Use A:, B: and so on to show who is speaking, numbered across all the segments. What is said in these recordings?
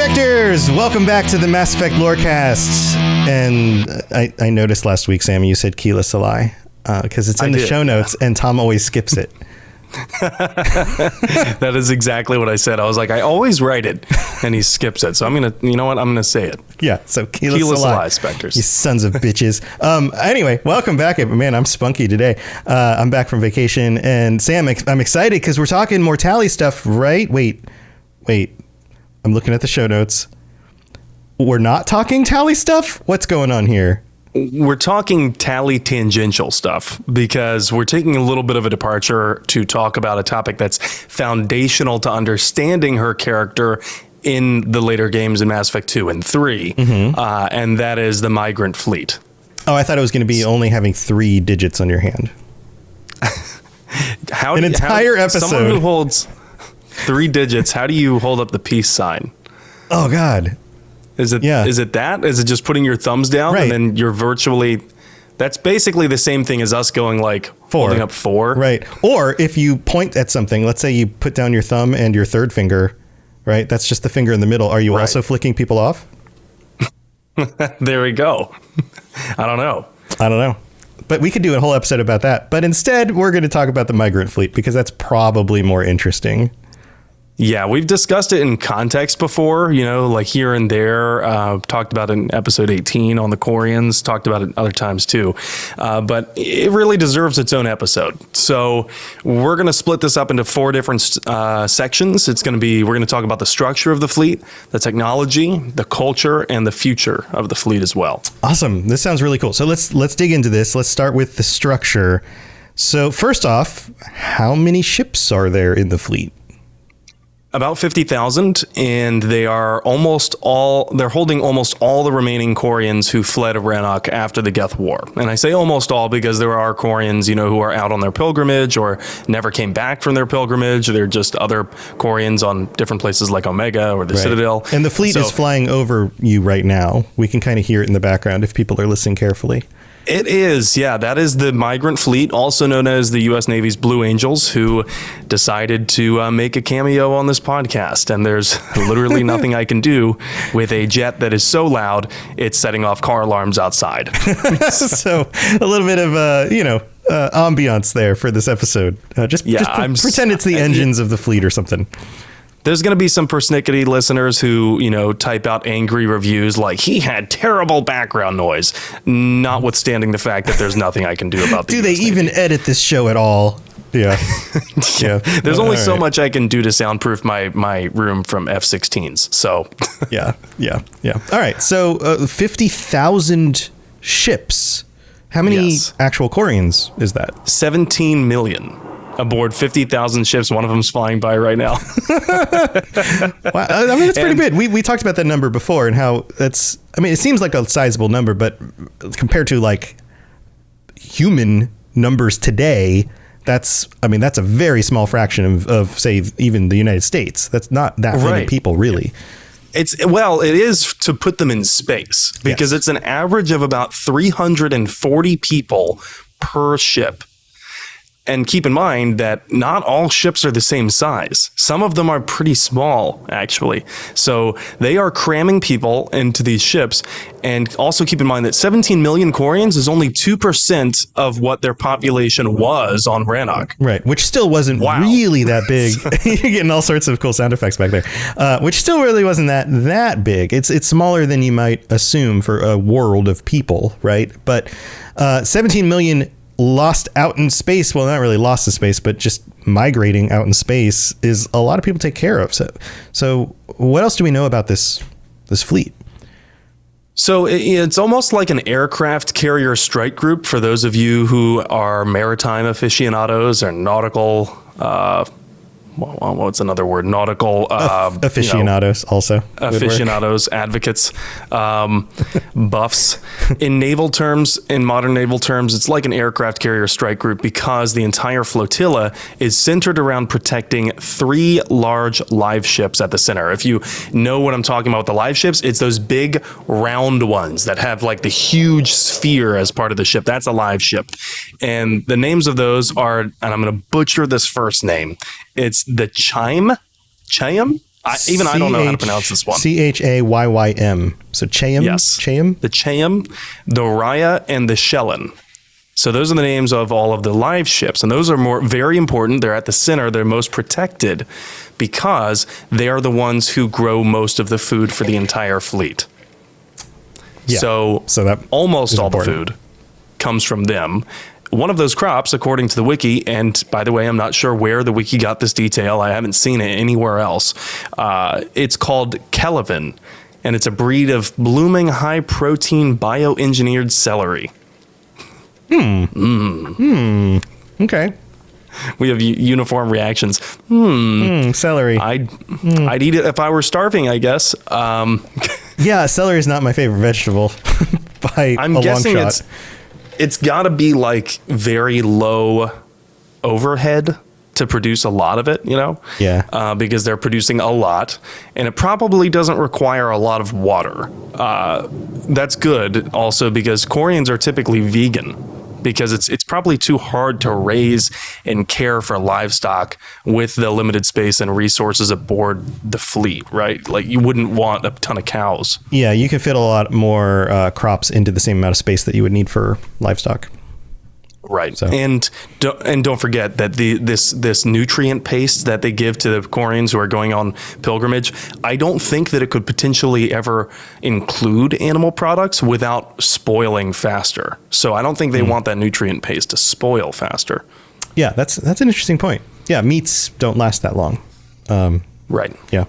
A: Specters! Welcome back to the Mass Effect Lorecast. And I noticed last week, Sam, you said Keela Salai because it's in the show notes, and Tom always skips it.
B: That is exactly what I said. I was like, I always write it, and he skips it. So I'm going to, you know what? I'm going to say it.
A: Yeah, so Keela
B: Salai, Specters.
A: You sons of bitches. Anyway, welcome back. Man, I'm spunky today. I'm back from vacation. And Sam, I'm excited because we're talking mortality stuff, right? Wait. I'm looking at the show notes. We're not talking tally stuff? What's going on here?
B: We're talking tally tangential stuff because we're taking a little bit of a departure to talk about a topic that's foundational to understanding her character in the later games in Mass Effect 2 and 3, and that is the Migrant Fleet.
A: Oh, I thought it was going to be only having 3 digits on your hand. An entire episode.
B: Someone who holds 3 digits, how do you hold up the peace sign?
A: Oh, God.
B: Is it that? Is it just putting your thumbs down and then you're virtually... That's basically the same thing as us going like 4. Holding up 4.
A: Right. Or if you point at something, let's say you put down your thumb and your third finger, right? That's just the finger in the middle. Are you also flicking people off?
B: There we go. I don't know. But we could do a whole episode about that. But instead, we're going to talk about the Migrant Fleet because that's probably more interesting. Yeah, we've discussed it in context before, like here and there. Talked about it in episode 18 on the Quarians, talked about it other times too. But it really deserves its own episode. So we're going to split this up into 4 different sections. We're going to talk about the structure of the fleet, the technology, the culture, and the future of the fleet as well.
A: Awesome. This sounds really cool. So let's dig into this. Let's start with the structure. So first off, how many ships are there in the fleet?
B: About 50,000, and they're holding almost all the remaining Quarians who fled Rannoch after the Geth War. And I say almost all because there are Quarians, who are out on their pilgrimage or never came back from their pilgrimage. They're just other Quarians on different places like Omega or the Citadel.
A: And the fleet is flying over you right now. We can kind of hear it in the background if people are listening carefully.
B: It is, yeah. That is the Migrant Fleet, also known as the U.S. Navy's Blue Angels, who decided to make a cameo on this podcast. And there's literally nothing I can do with a jet that is so loud, it's setting off car alarms outside.
A: So a little bit of, ambiance there for this episode. Just pretend it's the engines of the fleet or something.
B: There's going to be some persnickety listeners who, type out angry reviews like he had terrible background noise, notwithstanding the fact that there's nothing I can do about
A: Do they even edit this show at all? Yeah.
B: Yeah. There's only so much I can do to soundproof my room from F-16s. So
A: yeah. All right. So 50,000 ships. How many actual Quarians is that?
B: 17 million. Aboard 50,000 ships. One of them's flying by right now.
A: Wow. I mean, it's pretty big. We talked about that number before and how it seems like a sizable number, but compared to like human numbers today, that's a very small fraction of say, even the United States. That's not that many people, really.
B: It is to put them in space because it's an average of about 340 people per ship. And keep in mind that not all ships are the same size. Some of them are pretty small, actually. So they are cramming people into these ships. And also keep in mind that 17 million Quarians is only 2% of what their population was on Rannoch.
A: Right, which still wasn't really that big. You're getting all sorts of cool sound effects back there. Which still really wasn't that big. It's smaller than you might assume for a world of people, right? But 17 million lost out in space. Well, not really lost in space, but just migrating out in space is a lot of people take care of. So what else do we know about this fleet?
B: So it's almost like an aircraft carrier strike group for those of you who are maritime aficionados or nautical, what's another word? Nautical
A: aficionados, also
B: aficionados, advocates, buffs. In modern naval terms, it's like an aircraft carrier strike group because the entire flotilla is centered around protecting 3 large live ships at the center. If you know what I'm talking about with the live ships, it's those big round ones that have like the huge sphere as part of the ship. That's a live ship. And the names of those are, and I'm going to butcher this first name. It's the Chime. I don't know how to pronounce this one.
A: Chaym. So Chaym?
B: Yes.
A: Chaym?
B: The Chaym, the Raya, and the Shellen. So those are the names of all of the live ships. And those are very important. They're at the center. They're most protected because they are the ones who grow most of the food for the entire fleet.
A: Yeah.
B: So
A: that
B: almost all
A: important.
B: the food comes from them. One of those crops, according to the wiki, and by the way, I'm not sure where the wiki got this detail. I haven't seen it anywhere else. It's called Kelevin, and it's a breed of blooming high-protein bioengineered celery.
A: Okay.
B: We have uniform reactions.
A: Celery.
B: I'd eat it if I were starving, I guess.
A: Yeah, celery is not my favorite vegetable by
B: I'm
A: a
B: guessing
A: long shot.
B: It's got to be like very low overhead to produce a lot of it, you know?
A: Yeah.
B: Because they're producing a lot, and it probably doesn't require a lot of water. That's good also because Quarians are typically vegan, because it's probably too hard to raise and care for livestock with the limited space and resources aboard the fleet, right? Like you wouldn't want a ton of cows.
A: Yeah, you can fit a lot more crops into the same amount of space that you would need for livestock.
B: Right.
A: So.
B: And don't forget that this nutrient paste that they give to the Quarians who are going on pilgrimage, I don't think that it could potentially ever include animal products without spoiling faster. So I don't think they want that nutrient paste to spoil faster.
A: Yeah, that's an interesting point. Yeah, meats don't last that long.
B: Right.
A: Yeah.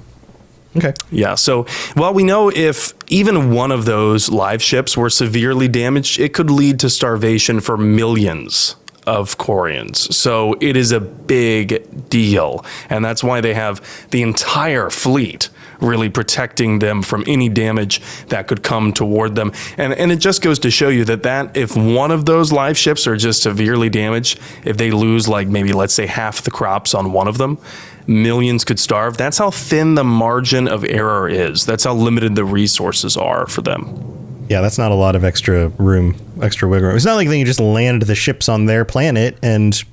A: Okay.
B: Yeah. So, well, we know if even one of those live ships were severely damaged, it could lead to starvation for millions of Quarians. So it is a big deal. And that's why they have the entire fleet really protecting them from any damage that could come toward them. And it just goes to show you that if one of those live ships are just severely damaged, if they lose like maybe, let's say, half the crops on one of them, millions could starve. That's how thin the margin of error is. That's how limited the resources are for them.
A: Yeah, that's not a lot of extra room, extra wiggle room. It's not like they can just land the ships on their planet and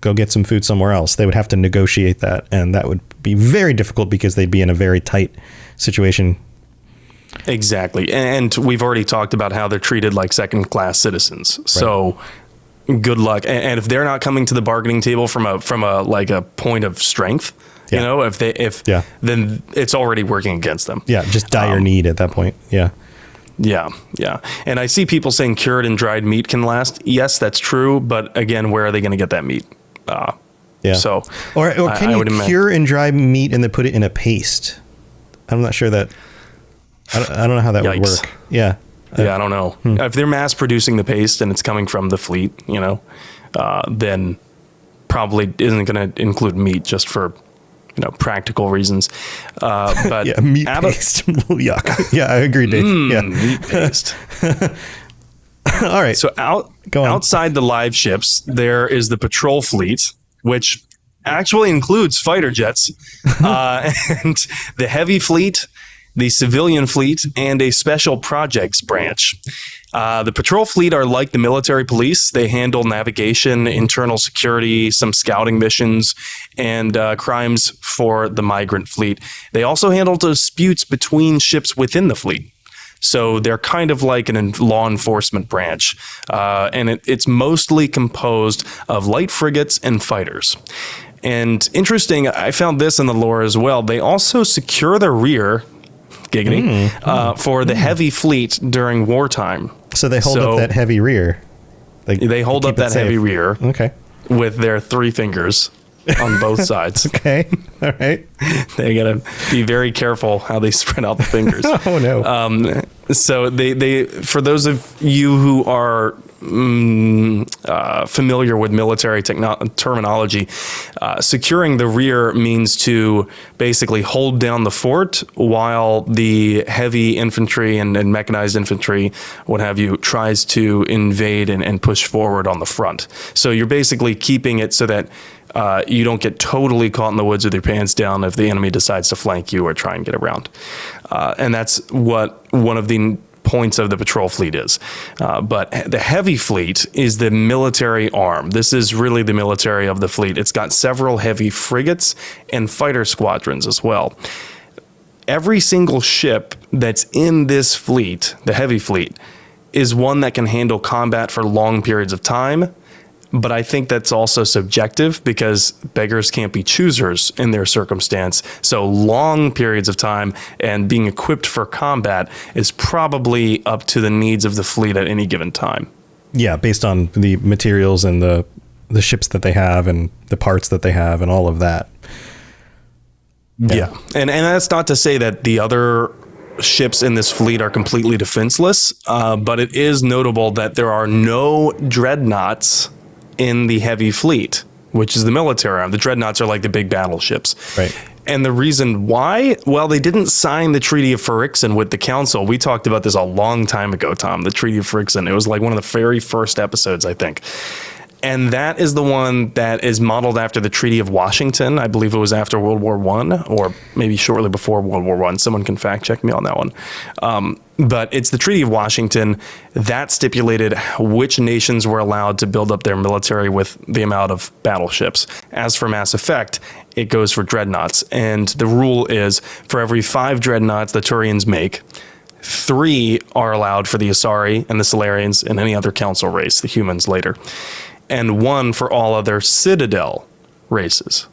A: go get some food somewhere else. They would have to negotiate that, and that would be very difficult because they'd be in a very tight situation.
B: Exactly. And we've already talked about how they're treated like second-class citizens. Right. So good luck. And if they're not coming to the bargaining table from a like a point of strength, you know, then it's already working against them.
A: Yeah, just dire need at that point. Yeah.
B: Yeah. And I see people saying cured and dried meat can last. Yes, that's true. But again, where are they going to get that meat? So,
A: or can you cure and dry meat and then put it in a paste? I'm not sure that. I don't know how that would work. Yeah.
B: I don't know. If they're mass producing the paste and it's coming from the fleet, you know, then probably isn't going to include meat just for, you know, practical reasons. But
A: yeah, meat paste. Yuck. Yeah, I agree, Dave.
B: Meat paste.
A: All right.
B: So outside the live ships, there is the patrol fleet, which actually includes fighter jets, and the heavy fleet, the civilian fleet, and a special projects branch. The patrol fleet are like the military police. They handle navigation, internal security, some scouting missions, and crimes for the migrant fleet. They also handle disputes between ships within the fleet. So they're kind of like a law enforcement branch, and it's mostly composed of light frigates and fighters. And interesting, I found this in the lore as well. They also secure the rear, for the heavy fleet during wartime.
A: So they hold up that heavy rear.
B: They hold up that heavy rear.
A: Okay.
B: With their 3 fingers on both sides.
A: Okay. All right.
B: They got to be very careful how they spread out the fingers.
A: Oh, no.
B: So they for those of you who are familiar with military terminology, securing the rear means to basically hold down the fort while the heavy infantry and mechanized infantry, what have you, tries to invade and push forward on the front. So you're basically keeping it so that you don't get totally caught in the woods with your pants down if the enemy decides to flank you or try and get around. And that's what one of the points of the patrol fleet is. But the heavy fleet is the military arm. This is really the military of the fleet. It's got several heavy frigates and fighter squadrons as well.
C: every single ship that's in this fleet, the heavy fleet, is one that can handle combat for long periods of time. But I think that's also subjective because beggars can't be choosers in their circumstance. So long periods of time and being equipped for combat is probably up to the needs of the fleet at any given time.
A: Yeah, based on the materials and the ships that they have and the parts that they have and all of that.
C: Yeah. And that's not to say that the other ships in this fleet are completely defenseless, but it is notable that there are no dreadnoughts in the heavy fleet, which is the military arm. The dreadnoughts are like the big battleships.
A: Right.
C: And the reason why, well, they didn't sign the Treaty of Phyrexian with the Council. We talked about this a long time ago, Tom, the Treaty of Phyrexian. It was like one of the very first episodes, I think. And that is the one that is modeled after the Treaty of Washington. I believe it was after World War I, or maybe shortly before World War I. Someone can fact check me on that one. But it's the Treaty of Washington that stipulated which nations were allowed to build up their military with the amount of battleships. As for Mass Effect, it goes for dreadnoughts. And the rule is for every 5 dreadnoughts the Turians make, 3 are allowed for the Asari and the Solarians and any other council race, the humans later, and 1 for all other Citadel races.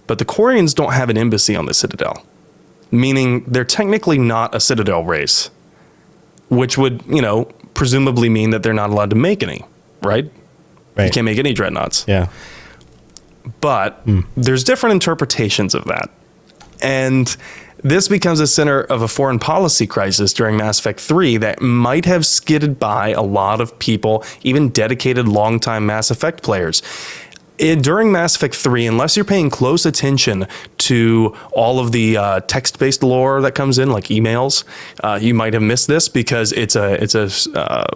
C: But the Quarians don't have an embassy on the Citadel, meaning they're technically not a Citadel race, which would, presumably mean that they're not allowed to make any, right?
A: Right.
C: You can't make any dreadnoughts.
A: Yeah.
C: But there's different interpretations of that. And this becomes a center of a foreign policy crisis during Mass Effect 3 that might have skidded by a lot of people, even dedicated longtime Mass Effect players. During Mass Effect 3, unless you're paying close attention to all of the text-based lore that comes in, like emails, you might have missed this because it's a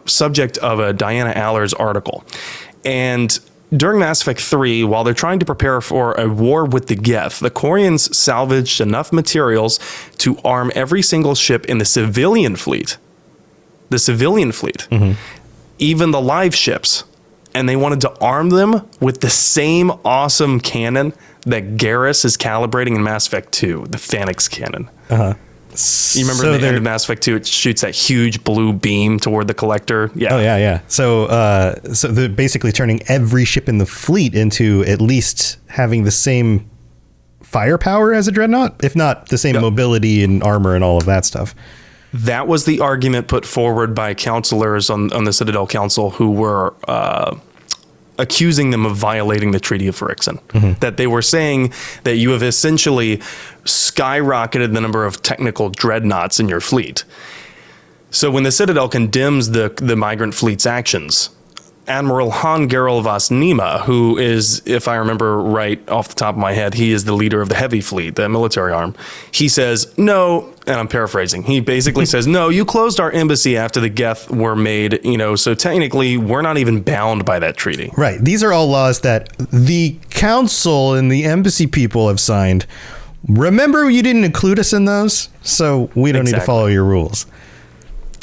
C: subject of a Diana Allers article. And during Mass Effect 3, while they're trying to prepare for a war with the Geth, the Quarians salvaged enough materials to arm every single ship in the civilian fleet. The civilian fleet. Mm-hmm. Even the live ships. And they wanted to arm them with the same awesome cannon that Garrus is calibrating in Mass Effect 2, the Phalanx cannon. Uh-huh. You remember at the end of Mass Effect 2, it shoots that huge blue beam toward the collector? Yeah.
A: Oh, yeah. So they're basically turning every ship in the fleet into at least having the same firepower as a dreadnought, if not the same mobility and armor and all of that stuff.
C: That was the argument put forward by counselors on the Citadel Council who were accusing them of violating the Treaty of Phyrexian. Mm-hmm. That they were saying that you have essentially skyrocketed the number of technical dreadnoughts in your fleet. So when the Citadel condemns the Migrant Fleet's actions, Admiral Han Gerel Vas Nima, who is, if I remember right off the top of my head, he is the leader of the Heavy Fleet, the military arm. He says, no, and I'm paraphrasing, he basically says, no, you closed our embassy after the Geth were made, so technically we're not even bound by that treaty.
A: Right. These are all laws that the council and the embassy people have signed. Remember, you didn't include us in those, so we don't need to follow your rules.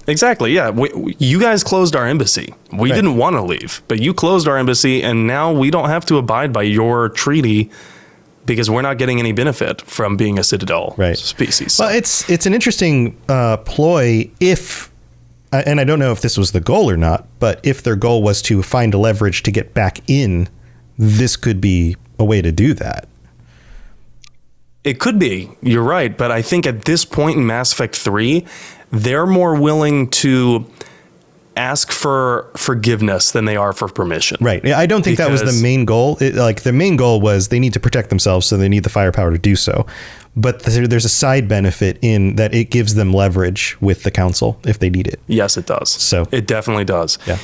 C: Exactly, yeah. You guys closed our embassy. We didn't want to leave, but you closed our embassy, and now we don't have to abide by your treaty because we're not getting any benefit from being a Citadel species.
A: So. Well, it's an interesting ploy if, and I don't know if this was the goal or not, but if their goal was to find a leverage to get back in, this could be a way to do that.
C: It could be. You're right. But I think at this point in Mass Effect 3, they're more willing to ask for forgiveness than they are for permission.
A: Right. I don't think that was the main goal. The main goal was they need to protect themselves, so they need the firepower to do so. But there's a side benefit in that it gives them leverage with the council if they need it.
C: Yes, it does.
A: So
C: it definitely does.
A: Yeah.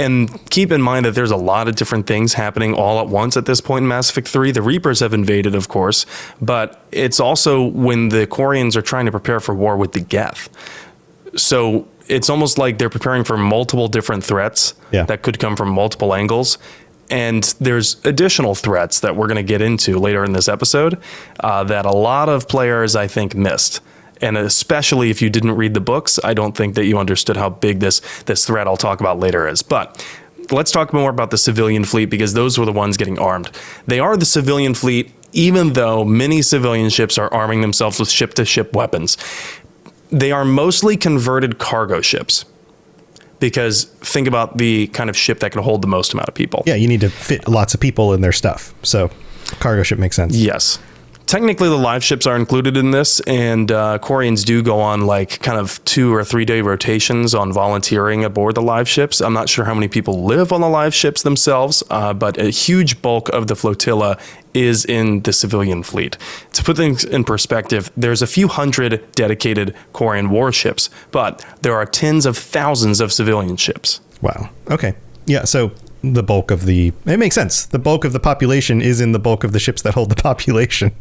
C: And keep in mind that there's a lot of different things happening all at once at this point in Mass Effect 3. The Reapers have invaded, of course, but it's also when the Quarians are trying to prepare for war with the Geth. So it's almost like they're preparing for multiple different threats that could come from multiple angles. And there's additional threats that we're going to get into later in this episode that a lot of players, I think, missed. And especially if you didn't read the books, I don't think that you understood how big this threat I'll talk about later is. But let's talk more about the civilian fleet because those were the ones getting armed. They are the civilian fleet even though many civilian ships are arming themselves with ship-to-ship weapons, they are mostly converted cargo ships. Because think about the kind of ship that can hold the most amount of people.
A: Yeah, you need to fit lots of people in their stuff. So cargo ship makes sense.
C: Yes. Technically, the live ships are included in this, and Quarians do go on like kind of 2 or 3 day rotations on volunteering aboard the live ships. I'm not sure how many people live on the live ships themselves, but a huge bulk of the flotilla is in the civilian fleet. To put things in perspective, there's a few hundred dedicated Quarian warships, but there are tens of thousands of civilian ships.
A: Wow. Okay. Yeah. So the bulk of it makes sense. The bulk of the population is in the bulk of the ships that hold the population.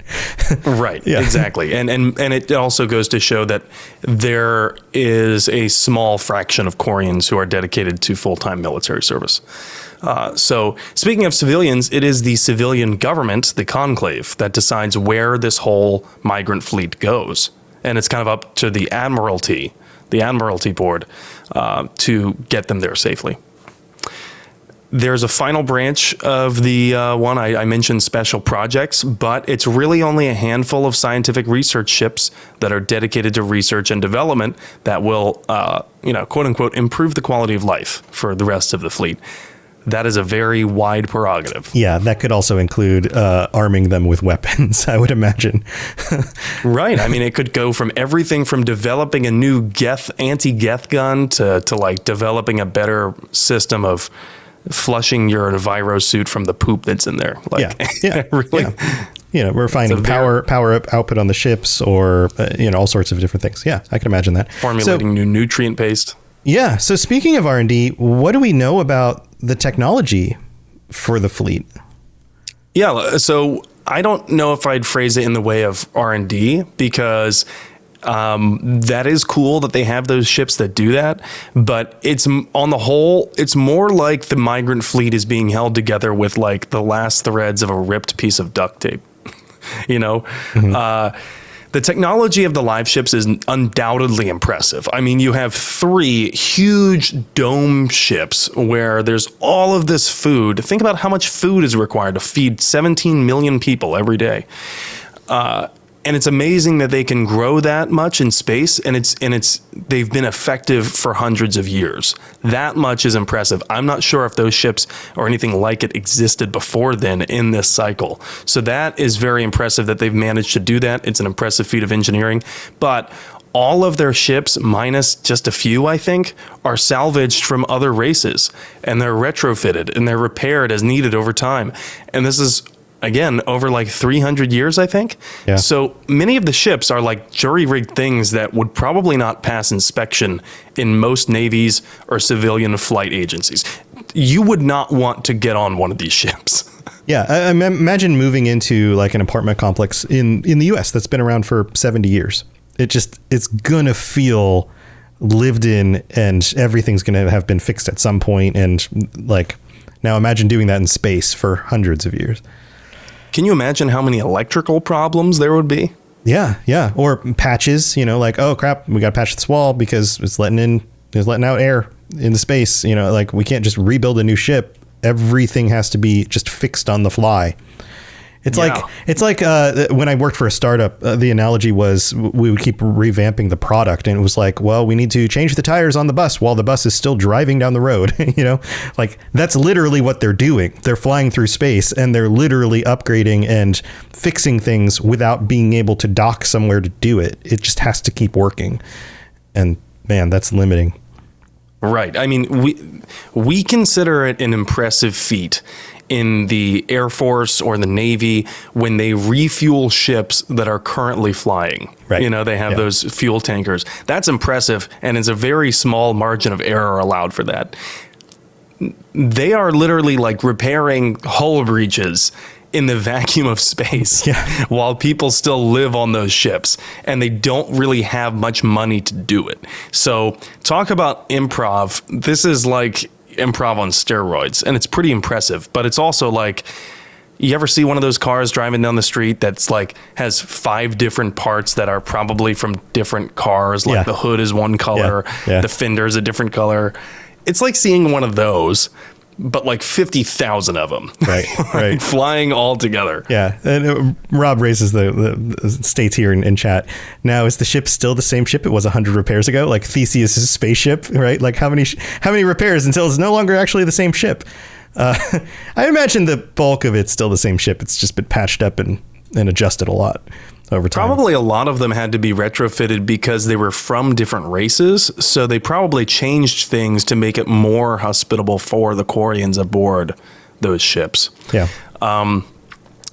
C: Right. Yeah. Exactly. And it also goes to show that there is a small fraction of Quarians who are dedicated to full-time military service. So speaking of civilians, it is the civilian government, the conclave, that decides where this whole migrant fleet goes. And it's kind of up to the Admiralty board, to get them there safely. There's a final branch of the one I mentioned, special projects, but it's really only a handful of scientific research ships that are dedicated to research and development that will, quote unquote, improve the quality of life for the rest of the fleet. That is a very wide prerogative.
A: Yeah, that could also include arming them with weapons, I would imagine.
C: Right. I mean, it could go from everything from developing a new anti-Geth gun to like developing a better system of flushing your enviro suit from the poop that's in there. Like,
A: yeah.
C: Really.
A: Yeah. We're finding power output on the ships, or all sorts of different things. Yeah, I can imagine that.
C: Formulating new nutrient paste.
A: Yeah. So speaking of R&D, what do we know about the technology for the fleet?
C: Yeah. So I don't know if I'd phrase it in the way of R&D, because that is cool that they have those ships that do that, but it's on the whole, it's more like the migrant fleet is being held together with like the last threads of a ripped piece of duct tape. Mm-hmm. The technology of the live ships is undoubtedly impressive. I mean, you have 3 huge dome ships where there's all of this food. Think about how much food is required to feed 17 million people every day. And it's amazing that they can grow that much in space, and they've been effective for hundreds of years. That much is impressive. I'm not sure if those ships or anything like it existed before then in this cycle. So that is very impressive that they've managed to do that. It's an impressive feat of engineering. But all of their ships, minus just a few, I think, are salvaged from other races, and they're retrofitted and they're repaired as needed over time. And this is, again, over like 300 years, I think.
A: Yeah.
C: So many of the ships are like jury-rigged things that would probably not pass inspection in most navies or civilian flight agencies. You would not want to get on one of these ships.
A: Yeah, I imagine moving into like an apartment complex in the U.S. that's been around for 70 years. It's gonna feel lived in, and everything's gonna have been fixed at some point. And like, now imagine doing that in space for hundreds of years.
C: Can you imagine how many electrical problems there would be?
A: Yeah. Or patches, like, oh crap, we got to patch this wall because it's letting out air into space. Like, we can't just rebuild a new ship. Everything has to be just fixed on the fly. It's like when I worked for a startup, the analogy was we would keep revamping the product, and it was like, well, we need to change the tires on the bus while the bus is still driving down the road. Like, that's literally what they're doing. They're flying through space, and they're literally upgrading and fixing things without being able to dock somewhere to do it. It just has to keep working. And man, that's limiting.
C: Right. I mean, we consider it an impressive feat in the Air Force or the Navy when they refuel ships that are currently flying.
A: Right.
C: They have those fuel tankers. That's impressive, and it's a very small margin of error allowed for that. They are literally like repairing hull breaches in the vacuum of space while people still live on those ships, and they don't really have much money to do it. So talk about improv. This is like improv on steroids, and it's pretty impressive, but it's also like, you ever see one of those cars driving down the street that's like has 5 different parts that are probably from different cars, like the hood is one color, the fender is a different color. It's like seeing one of those, but like 50,000 of them.
A: Right.
C: Flying all together.
A: Yeah. And Rob raises the states here in chat. Now, is the ship still the same ship it was 100 repairs ago? Like Theseus' spaceship, right? Like how many repairs until it's no longer actually the same ship? I imagine the bulk of it's still the same ship. It's just been patched up and adjusted a lot over time.
C: Probably a lot of them had to be retrofitted because they were from different races. So they probably changed things to make it more hospitable for the Quarians aboard those ships.
A: Yeah.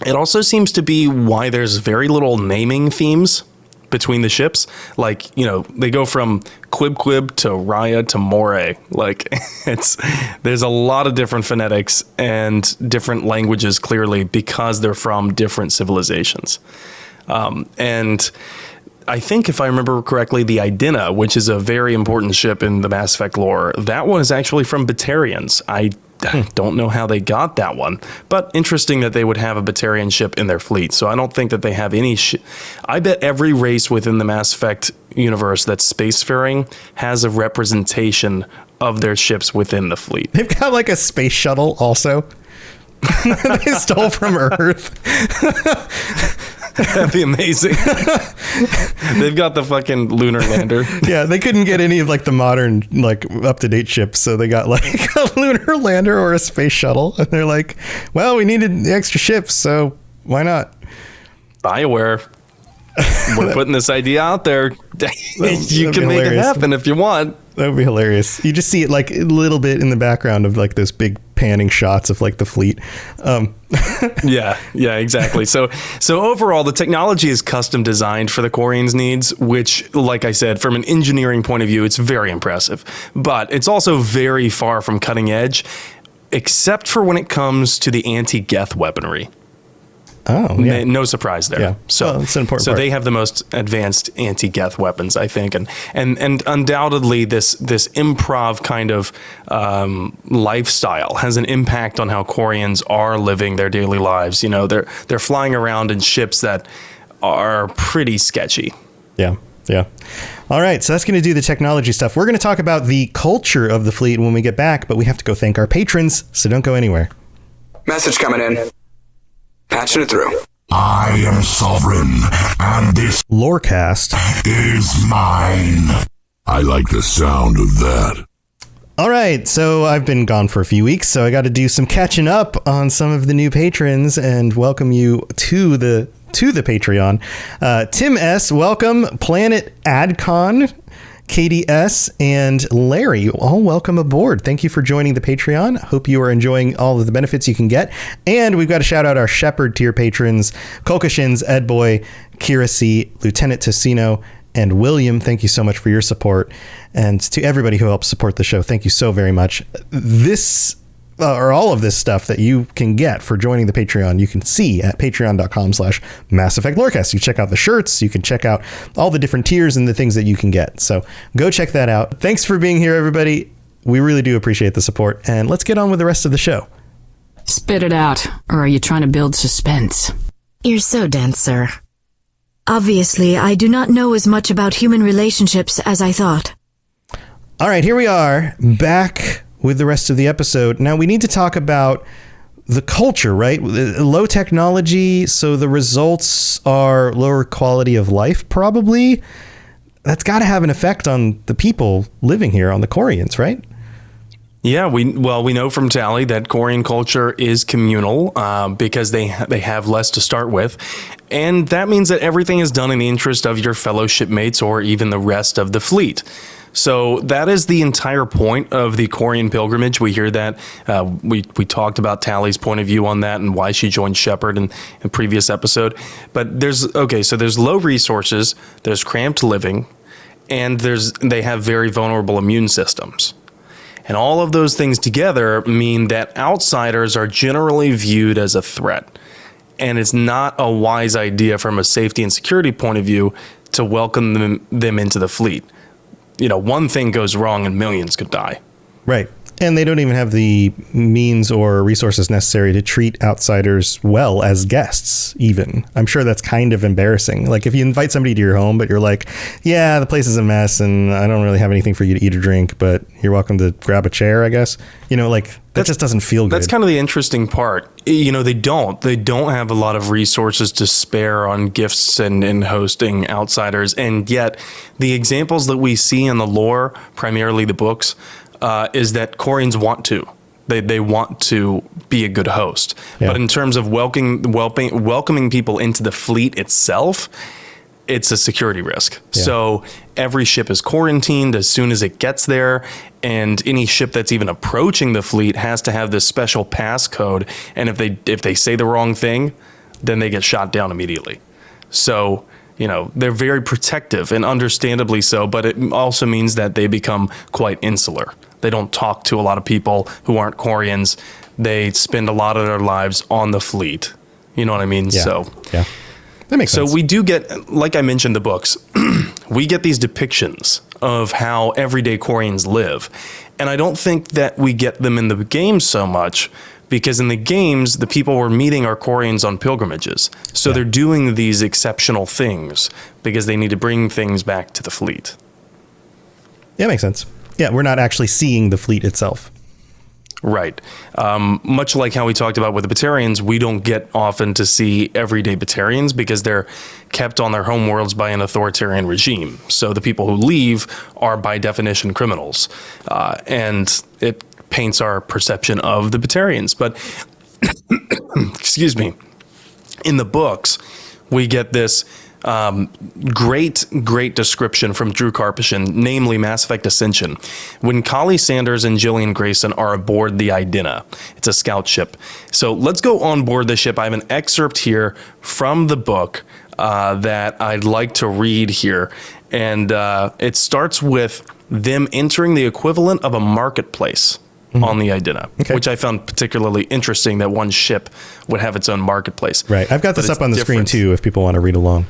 C: It also seems to be why there's very little naming themes between the ships. Like, they go from Quib to Raya to Moray. Like, there's a lot of different phonetics and different languages, clearly, because they're from different civilizations. And I think, if I remember correctly, the Idina, which is a very important ship in the Mass Effect lore, that one is actually from Batarians. I don't know how they got that one, but interesting that they would have a Batarian ship in their fleet. So I don't think that they have any. I bet every race within the Mass Effect universe that's spacefaring has a representation of their ships within the fleet.
A: They've got like a space shuttle also. They stole from Earth.
C: That'd be amazing. They've got the fucking lunar lander.
A: Yeah, they couldn't get any of like the modern, like up-to-date ships, so they got like a lunar lander or a space shuttle, and they're like, well, we needed extra ships, so why not?
C: BioWare. We're putting this idea out there. You can make it happen if you want.
A: That would be hilarious. You just see it like a little bit in the background of like those big panning shots of like the fleet.
C: Yeah, exactly. So overall, the technology is custom designed for the Quarians' needs, which, like I said, from an engineering point of view, it's very impressive. But it's also very far from cutting edge, except for when it comes to the anti-Geth weaponry.
A: Oh, yeah.
C: No surprise there.
A: Yeah.
C: So
A: it's an important part.
C: They have the most advanced anti-Geth weapons, I think, and undoubtedly this improv kind of lifestyle has an impact on how Quarians are living their daily lives. They're flying around in ships that are pretty sketchy.
A: Yeah. All right, so that's going to do the technology stuff. We're going to talk about the culture of the fleet when we get back, but we have to go thank our patrons, so don't go anywhere.
D: Message coming in. Patching it through.
E: I am sovereign, and this
A: Lorecast
E: is mine. I like the sound of that.
A: All right, so I've been gone for a few weeks, so I got to do some catching up on some of the new patrons and welcome you to the Patreon. Tim S, welcome. Planet Adcon, Katie S, and Larry, all welcome aboard. Thank you for joining the Patreon. Hope you are enjoying all of the benefits you can get. And we've got to shout out our Shepherd tier patrons, Kolkashins, Edboy, Kira C, Lieutenant Tocino, and William. Thank you so much for your support. And to everybody who helps support the show, thank you so very much. This or all of this stuff that you can get for joining the Patreon, you can see at patreon.com/Mass Effect Lorecast. You check out the shirts, you can check out all the different tiers and the things that you can get. So go check that out. Thanks for being here, everybody. We really do appreciate the support. And let's get on with the rest of the show.
F: Spit it out, or are you trying to build suspense?
G: You're so dense, sir. Obviously, I do not know as much about human relationships as I thought.
A: All right, here we are, back with the rest of the episode. Now, we need to talk about the culture, right? Low technology, so the results are lower quality of life, probably. That's got to have an effect on the people living here, on the Quarians, right?
C: Yeah, we know from Tally that Quarian culture is communal because they have less to start with. And that means that everything is done in the interest of your fellow shipmates or even the rest of the fleet. So that is the entire point of the Quarian pilgrimage. We hear that. We talked about Tally's point of view on that and why she joined Shepard in a previous episode. But there's low resources, there's cramped living, and they have very vulnerable immune systems. And all of those things together mean that outsiders are generally viewed as a threat. And it's not a wise idea from a safety and security point of view to welcome them into the fleet. One thing goes wrong and millions could die.
A: Right. And they don't even have the means or resources necessary to treat outsiders well as guests, even. I'm sure that's kind of embarrassing. Like if you invite somebody to your home, but you're like, yeah, the place is a mess and I don't really have anything for you to eat or drink, but you're welcome to grab a chair, I guess. That just doesn't feel good.
C: That's kind of the interesting part. You know, they don't have a lot of resources to spare on gifts and hosting outsiders. And yet the examples that we see in the lore, primarily the books, is that Quarians want to. They want to be a good host. Yeah. But in terms of welcoming people into the fleet itself, it's a security risk. Yeah. So every ship is quarantined as soon as it gets there, and any ship that's even approaching the fleet has to have this special passcode. And if they say the wrong thing, then they get shot down immediately. So, you know, they're very protective, and understandably so, but it also means that they become quite insular. They don't talk to a lot of people who aren't Quarians. They spend a lot of their lives on the fleet. You know what I mean?
A: Yeah.
C: So,
A: yeah. That makes sense.
C: So we do get, like I mentioned, the books, we get these depictions of how everyday Quarians live. And I don't think that we get them in the games so much, because in the games, the people we're meeting are Quarians on pilgrimages. So they're doing these exceptional things because they need to bring things back to the fleet.
A: Yeah, makes sense. Yeah, we're not actually seeing the fleet itself.
C: Right. Much like how we talked about with the Batarians, we don't get often to see everyday Batarians because they're kept on their home worlds by an authoritarian regime. So the people who leave are by definition criminals. And it paints our perception of the Batarians. But, excuse me, in the books, we get this great description from Drew Karpyshyn, namely Mass Effect Ascension, when Kali Sanders and Jillian Grayson are aboard the Idina. It's a scout ship. So let's go on board the ship. I have an excerpt here from the book that I'd like to read here. And it starts with them entering the equivalent of a marketplace on the Idina, which I found particularly interesting, that one ship would have its own marketplace.
A: Right. I've got this up on the screen too, if people want to read along.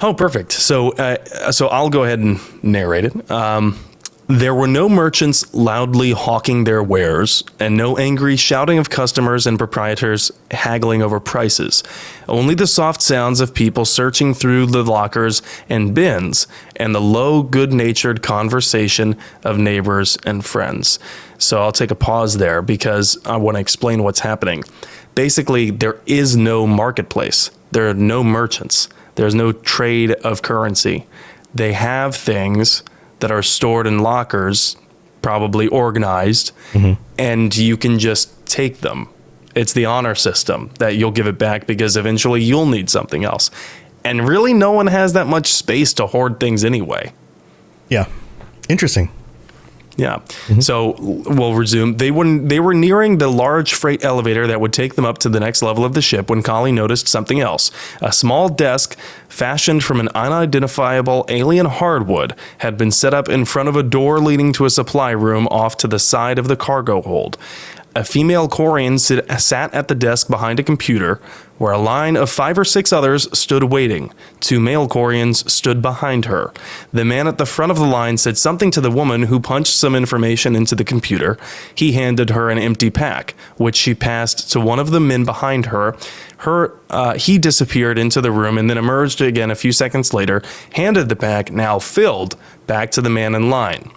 C: Oh, perfect. So I'll go ahead and narrate it. There were no merchants loudly hawking their wares, and no angry shouting of customers and proprietors haggling over prices. Only the soft sounds of people searching through the lockers and bins, and the low, good-natured conversation of neighbors and friends. So I'll take a pause there because I want to explain what's happening. Basically, there is no marketplace. There are no merchants. There's no trade of currency. They have things that are stored in lockers, probably organized, and you can just take them. It's the honor system that you'll give it back because eventually you'll need something else. And really, no one has that much space to hoard things anyway.
A: Yeah. Interesting.
C: Yeah. So we'll resume. They were nearing the large freight elevator that would take them up to the next level of the ship when Kali noticed something else. A small desk fashioned from an unidentifiable alien hardwood had been set up in front of a door leading to a supply room off to the side of the cargo hold. A female Quarian sat at the desk behind a computer, where a line of 5 or 6 others stood waiting. 2 male Quarians stood behind her. The man at the front of the line said something to the woman, who punched some information into the computer. He handed her an empty pack, which she passed to one of the men behind her. He disappeared into the room and then emerged again a few seconds later, handed the pack, now filled, back to the man in line.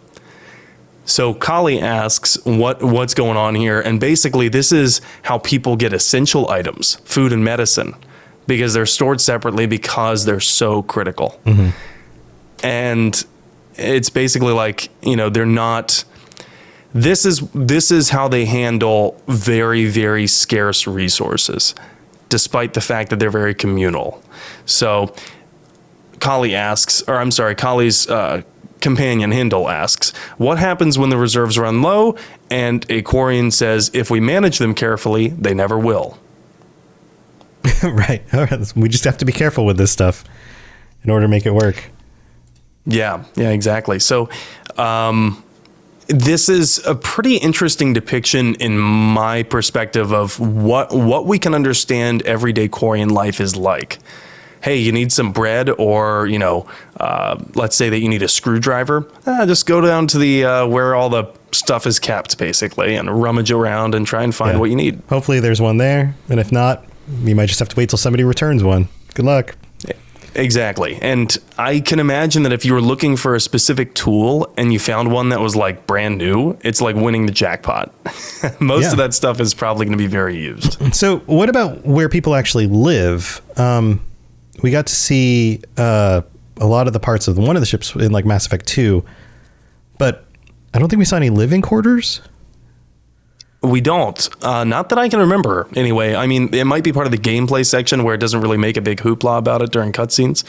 C: So Kali asks what's going on here, and basically this is how people get essential items, food and medicine, because they're stored separately because they're so critical. And it's basically like, you know, they're not. This is how they handle very, very scarce resources, despite the fact that they're very communal. So Kali's companion Hindle asks, what happens when the reserves run low? And a Quarian says, if we manage them carefully, they never will.
A: Right. All right. We just have to be careful with this stuff in order to make it work.
C: Yeah, exactly. So this is a pretty interesting depiction in my perspective of what we can understand everyday Quarian life is like. Hey, you need some bread, or, you know, let's say that you need a screwdriver. Just go down to the where all the stuff is kept, basically, and rummage around and try and find what you need.
A: Hopefully there's one there, and if not, you might just have to wait till somebody returns one. Good luck.
C: Exactly. And I can imagine that if you were looking for a specific tool and you found one that was like brand new, it's like winning the jackpot. Most of that stuff is probably going to be very used.
A: So what about where people actually live? We got to see a lot of the parts of one of the ships in like Mass Effect 2, but I don't think we saw any living quarters.
C: We don't. Not that I can remember, anyway. I mean, it might be part of the gameplay section where it doesn't really make a big hoopla about it during cutscenes.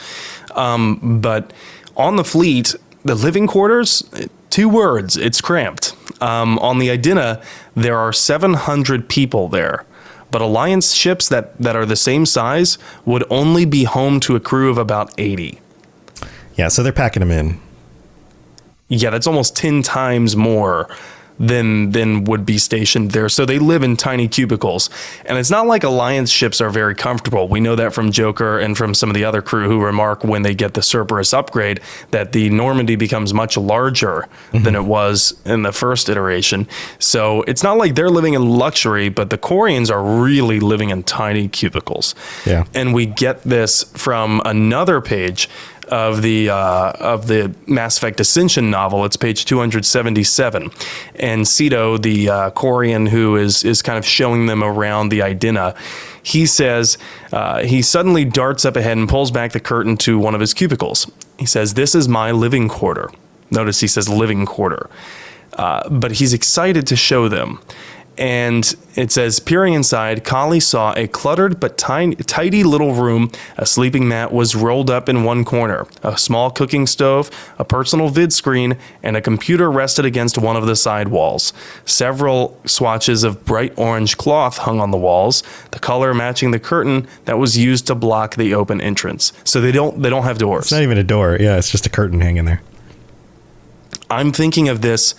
C: But on the fleet, the living quarters, 2 words, it's cramped. On the Idina, there are 700 people there. But Alliance ships that are the same size would only be home to a crew of about 80.
A: Yeah, so they're packing them in.
C: Yeah, that's almost 10 times more than would be stationed there. So they live in tiny cubicles. And it's not like Alliance ships are very comfortable. We know that from Joker and from some of the other crew who remark when they get the Cerberus upgrade that the Normandy becomes much larger than it was in the first iteration. So it's not like they're living in luxury, but the Quarians are really living in tiny cubicles.
A: Yeah.
C: And we get this from another page of the Mass Effect Ascension novel. It's page 277. And Cito, the Quarian who is kind of showing them around the Idina, he says he suddenly darts up ahead and pulls back the curtain to one of his cubicles. He says, "This is my living quarter." Notice he says living quarter. But he's excited to show them. And it says, peering inside, Kali saw a cluttered but tidy little room. A sleeping mat was rolled up in one corner. A small cooking stove, a personal vid screen, and a computer rested against one of the side walls. Several swatches of bright orange cloth hung on the walls, the color matching the curtain that was used to block the open entrance. So they don't have doors.
A: It's not even a door. Yeah, it's just a curtain hanging there.
C: I'm thinking of this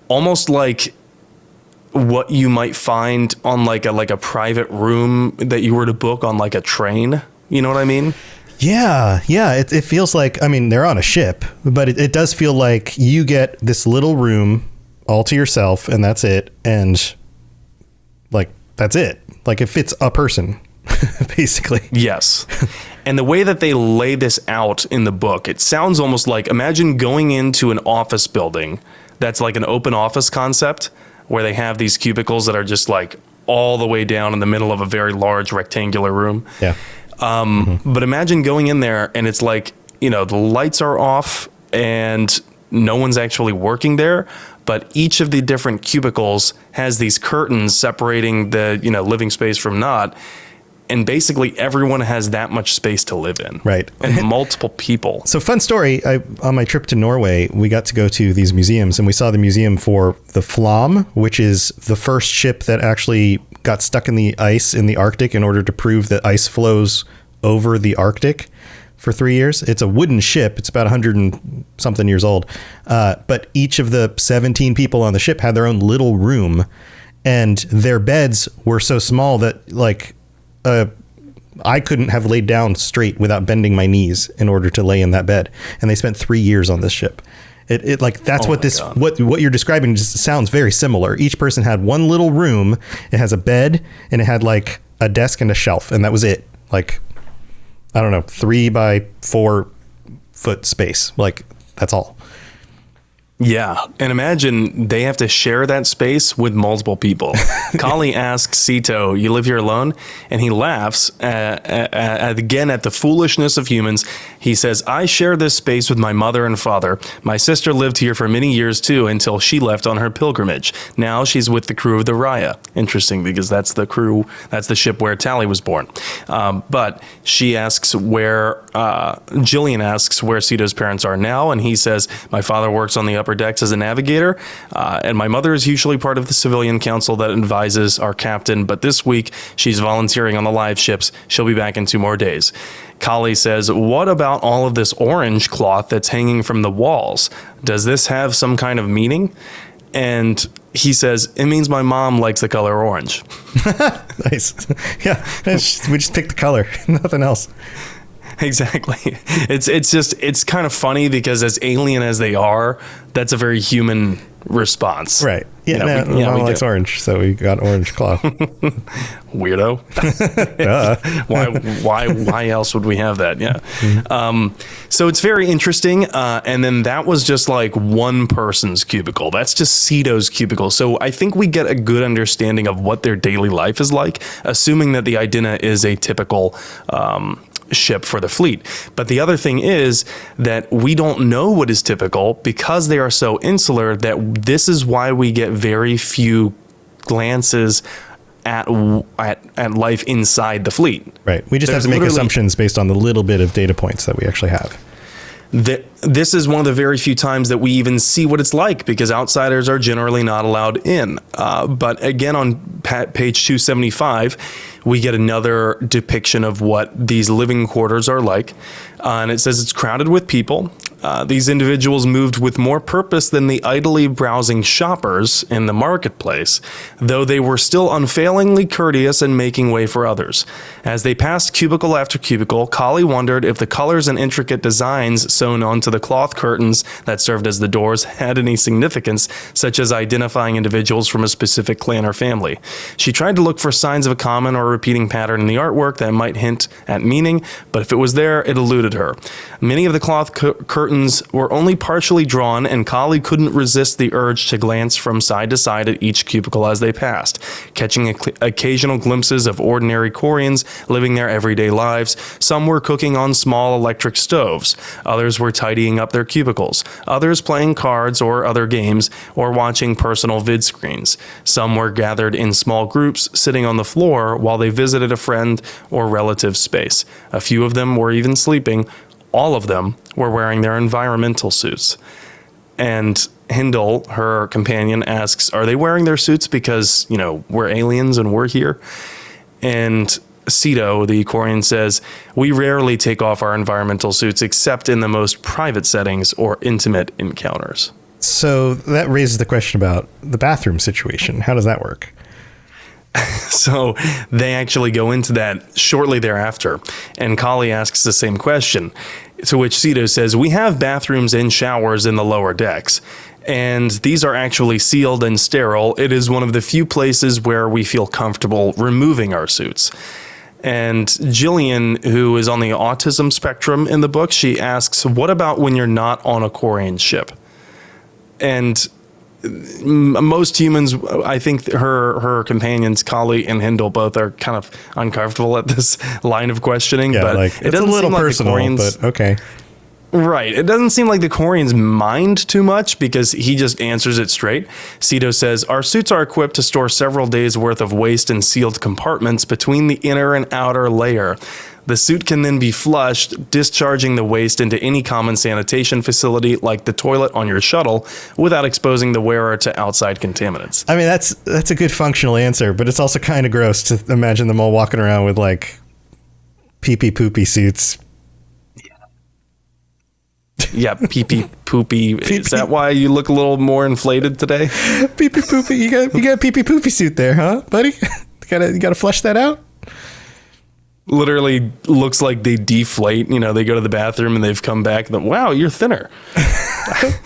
C: almost like what you might find on like a private room that you were to book on like a train. You know what I mean?
A: Yeah. It feels like, I mean, they're on a ship, but it does feel like you get this little room all to yourself and that's it. And like, that's it. Like it fits a person, basically.
C: Yes. And the way that they lay this out in the book, it sounds almost like, imagine going into an office building that's like an open office concept, where they have these cubicles that are just like all the way down in the middle of a very large rectangular room.
A: Yeah.
C: But imagine going in there and it's like, you know, the lights are off and no one's actually working there, but each of the different cubicles has these curtains separating the, you know, living space from not. And basically everyone has that much space to live in.
A: Right.
C: And multiple people.
A: So fun story. On my trip to Norway, we got to go to these museums and we saw the museum for the Flam, which is the first ship that actually got stuck in the ice in the Arctic in order to prove that ice flows over the Arctic for 3 years. It's a wooden ship. It's about 100 and something years old. But each of the 17 people on the ship had their own little room, and their beds were so small that like, I couldn't have laid down straight without bending my knees in order to lay in that bed. And they spent 3 years on this ship. It like, that's what you're describing just sounds very similar. Each person had one little room. It has a bed and it had like a desk and a shelf. And that was it. Like, I don't know, 3 by 4 foot space. Like that's all.
C: Yeah, and imagine they have to share that space with multiple people. Kali asks Cito, "You live here alone?" And he laughs again at the foolishness of humans. He says, "I share this space with my mother and father. My sister lived here for many years too until she left on her pilgrimage. Now she's with the crew of the Raya." Interesting, because that's the crew, that's the ship where Tali was born. But she asks Jillian asks where Cito's parents are now, and he says, "My father works on the upper decks as a navigator, and my mother is usually part of the civilian council that advises our captain, but this week she's volunteering on the live ships. She'll be back in 2 more days." Kali says, "What about all of this orange cloth that's hanging from the walls? Does this have some kind of meaning?" And he says, "It means my mom likes the color orange."
A: Nice. Yeah, we just picked the color, nothing else.
C: Exactly. It's kind of funny because as alien as they are, that's a very human response.
A: Right. Yeah, Mom likes orange, so we got orange cloth.
C: Weirdo. Why else would we have that? Yeah. Mm-hmm. So it's very interesting. And then that was just like one person's cubicle. That's just Ceto's cubicle. So I think we get a good understanding of what their daily life is like, assuming that the Idina is a typical ship for the fleet. But the other thing is that we don't know what is typical because they are so insular, that this is why we get very few glances at life inside the fleet.
A: Right. We just have to make assumptions based on the little bit of data points that we actually have.
C: This is one of the very few times that we even see what it's like, because outsiders are generally not allowed in. But again, on page 275, we get another depiction of what these living quarters are like. And it says it's crowded with people. These individuals moved with more purpose than the idly browsing shoppers in the marketplace, though they were still unfailingly courteous and making way for others. As they passed cubicle after cubicle, Kali wondered if the colors and intricate designs sewn onto the cloth curtains that served as the doors had any significance, such as identifying individuals from a specific clan or family. She tried to look for signs of a common or repeating pattern in the artwork that might hint at meaning, but if it was there, it eluded her. Many of the cloth curtains were only partially drawn, and Kali couldn't resist the urge to glance from side to side at each cubicle as they passed, catching occasional glimpses of ordinary Quarians living their everyday lives. Some were cooking on small electric stoves. Others were tidying up their cubicles. Others playing cards or other games, or watching personal vid screens. Some were gathered in small groups, sitting on the floor while they visited a friend or relative's space. A few of them were even sleeping. All of them were wearing their environmental suits. And Hindle, her companion, asks, are they wearing their suits because, we're aliens and we're here? And Ceto, the Quarian, says, we rarely take off our environmental suits except in the most private settings or intimate encounters.
A: So that raises the question about the bathroom situation. How does that work?
C: So they actually go into that shortly thereafter, and Kali asks the same question, to which Ceto says, we have bathrooms and showers in the lower decks, and these are actually sealed and sterile. It is one of the few places where we feel comfortable removing our suits. And Jillian, who is on the autism spectrum in the book, she asks, what about when you're not on a Quarian ship? And most humans, I think her companions, Kali and Hindle, both are kind of uncomfortable at this line of questioning.
A: Yeah,
C: but
A: it doesn't seem like personal, but okay.
C: Right. It doesn't seem like the Quarians mind too much because he just answers it straight. Ceto says, our suits are equipped to store several days' worth of waste in sealed compartments between the inner and outer layer. The suit can then be flushed, discharging the waste into any common sanitation facility like the toilet on your shuttle without exposing the wearer to outside contaminants.
A: I mean, that's a good functional answer, but it's also kind of gross to imagine them all walking around with like pee-pee poopy suits.
C: Yeah, pee-pee poopy. Is that why you look a little more inflated today?
A: Pee-pee poopy. You got a pee-pee poopy suit there, huh, buddy? You gotta flush that out?
C: Literally looks like they deflate. They go to the bathroom and they've come back and wow, you're thinner.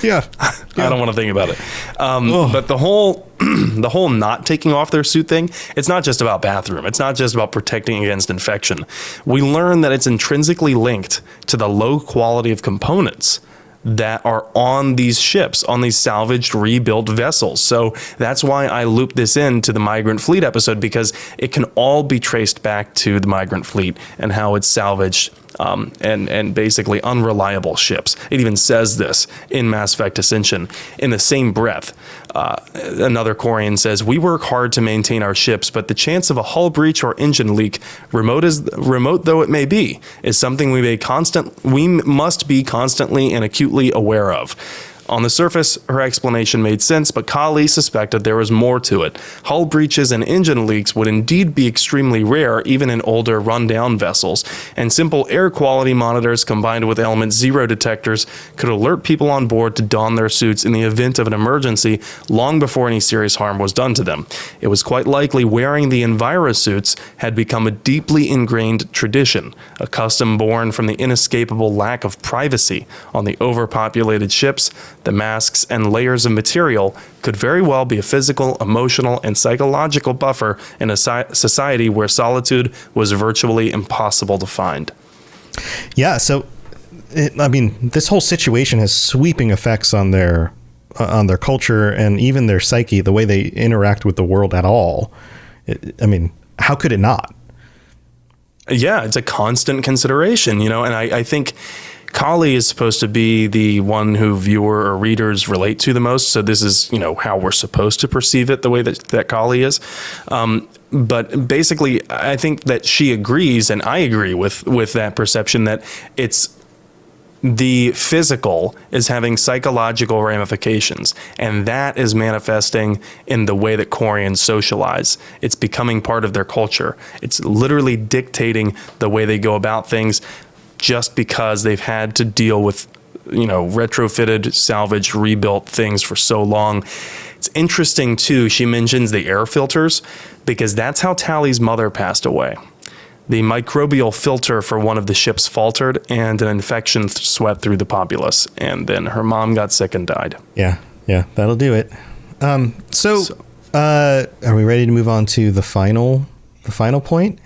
A: Yeah.
C: I don't want to think about it. But the whole not taking off their suit thing, it's not just about bathroom. It's not just about protecting against infection. We learn that it's intrinsically linked to the low quality of components that are on these ships, on these salvaged, rebuilt vessels. So that's why I looped this into the Migrant Fleet episode, because it can all be traced back to the Migrant Fleet and how it's salvaged and basically unreliable ships. It even says this in Mass Effect Ascension. In the same breath, another Quarian says, we work hard to maintain our ships, but the chance of a hull breach or engine leak, remote though it may be, is something we must be constantly and acutely aware of. On the surface, her explanation made sense, but Kali suspected there was more to it. Hull breaches and engine leaks would indeed be extremely rare, even in older, run-down vessels, and simple air quality monitors combined with Element Zero detectors could alert people on board to don their suits in the event of an emergency long before any serious harm was done to them. It was quite likely wearing the Enviro suits had become a deeply ingrained tradition, a custom born from the inescapable lack of privacy on the overpopulated ships The masks and layers of material could very well be a physical, emotional, and psychological buffer in a society where solitude was virtually impossible to find.
A: Yeah, so, this whole situation has sweeping effects on their culture and even their psyche, the way they interact with the world at all. How could it not?
C: Yeah, it's a constant consideration, and I think Kali is supposed to be the one who viewer or readers relate to the most. So this is, how we're supposed to perceive it, the way that Kali is. But basically, I think that she agrees, and I agree with that perception, that it's the physical is having psychological ramifications, and that is manifesting in the way that Quarians socialize. It's becoming part of their culture. It's literally dictating the way they go about things, just because they've had to deal with, retrofitted, salvaged, rebuilt things for so long. It's interesting, too, she mentions the air filters, because that's how Tally's mother passed away. The microbial filter for one of the ships faltered, and an infection swept through the populace, and then her mom got sick and died.
A: Yeah, that'll do it. So are we ready to move on to the final point?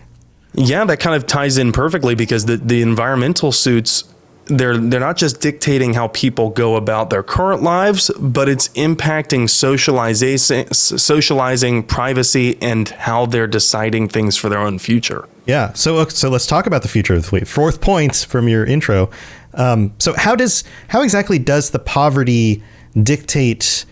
C: Yeah, that kind of ties in perfectly, because the environmental suits, they're not just dictating how people go about their current lives, but it's impacting socializing, privacy, and how they're deciding things for their own future.
A: Yeah. So let's talk about the future of the fleet. 4th point from your intro. So how exactly does the poverty dictate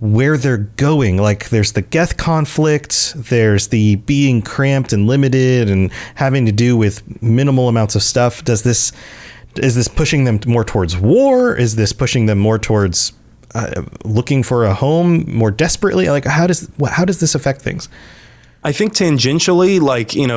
A: where they're going? Like, there's the Geth conflict, there's the being cramped and limited and having to do with minimal amounts of stuff. Is this pushing them more towards war? Is this pushing them more towards looking for a home more desperately? Like, how does this affect things?
C: I think tangentially,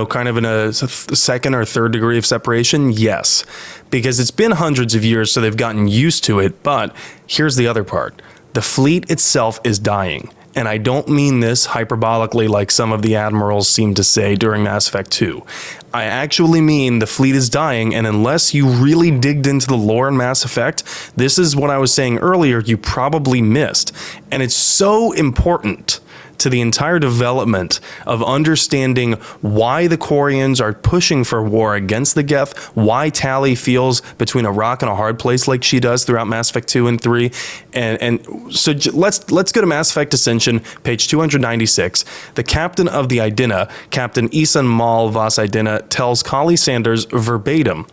C: kind of in a second or third degree of separation, yes, because it's been hundreds of years, so they've gotten used to it. But here's the other part. The fleet itself is dying. And I don't mean this hyperbolically like some of the admirals seem to say during Mass Effect 2. I actually mean the fleet is dying, and unless you really digged into the lore in Mass Effect, this is what I was saying earlier you probably missed. And it's so important to the entire development of understanding why the Quarians are pushing for war against the Geth, why Tally feels between a rock and a hard place like she does throughout Mass Effect 2 and 3. And so let's go to Mass Effect Ascension, page 296. The captain of the Idina, Captain Isan Mal Vas Idina, tells Kali Sanders verbatim.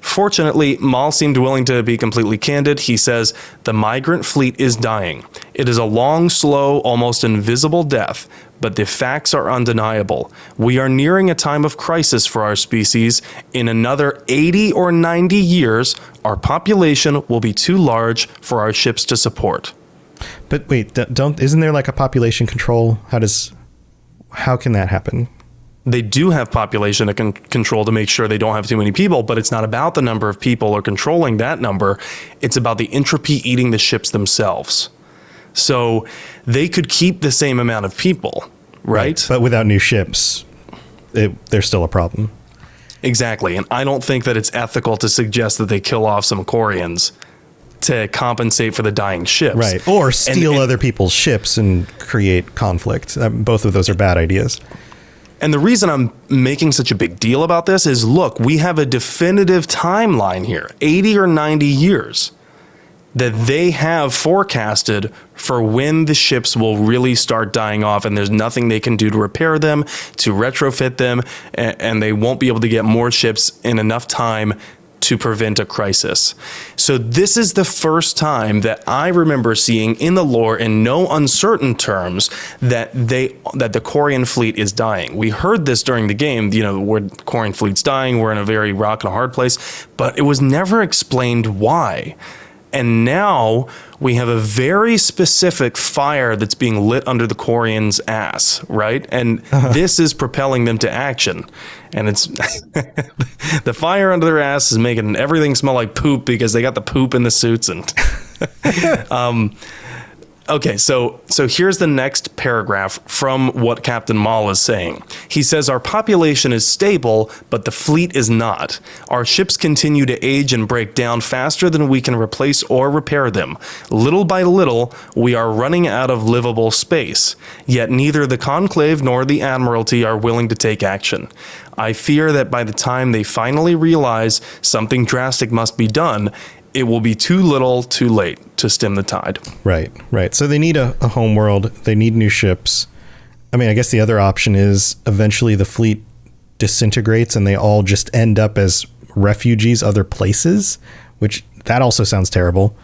C: Fortunately, Mal seemed willing to be completely candid. He says, "The migrant fleet is dying. It is a long, slow, almost invisible death, but the facts are undeniable. We are nearing a time of crisis for our species. In another 80 or 90 years, our population will be too large for our ships to support."
A: But wait, isn't there like a population control? How can that happen?
C: They do have population control to make sure they don't have too many people, but it's not about the number of people or controlling that number. It's about the entropy eating the ships themselves. So they could keep the same amount of people, right?
A: But without new ships, there's still a problem.
C: Exactly. And I don't think that it's ethical to suggest that they kill off some Quarians to compensate for the dying ships.
A: Right. Or steal other people's ships and create conflict. Both of those are bad ideas.
C: And the reason I'm making such a big deal about this is, look, we have a definitive timeline here, 80 or 90 years, that they have forecasted for when the ships will really start dying off, and there's nothing they can do to repair them, to retrofit them, and they won't be able to get more ships in enough time to prevent a crisis. So this is the first time that I remember seeing in the lore, in no uncertain terms, that the Quarian fleet is dying. We heard this during the game, where the Quarian fleet's dying, we're in a very rock and a hard place, but it was never explained why. And now we have a very specific fire that's being lit under the Quarians' ass, right? And this is propelling them to action. And it's the fire under their ass is making everything smell like poop because they got the poop in the suits. And Okay, so here's the next paragraph from what Captain Maul is saying. He says, our population is stable, but the fleet is not. Our ships continue to age and break down faster than we can replace or repair them. Little by little, we are running out of livable space. Yet neither the Conclave nor the Admiralty are willing to take action. I fear that by the time they finally realize something drastic must be done, it will be too little, too late to stem the tide.
A: Right. So they need a home world. They need new ships. I mean, I guess the other option is eventually the fleet disintegrates and they all just end up as refugees other places, which that also sounds terrible.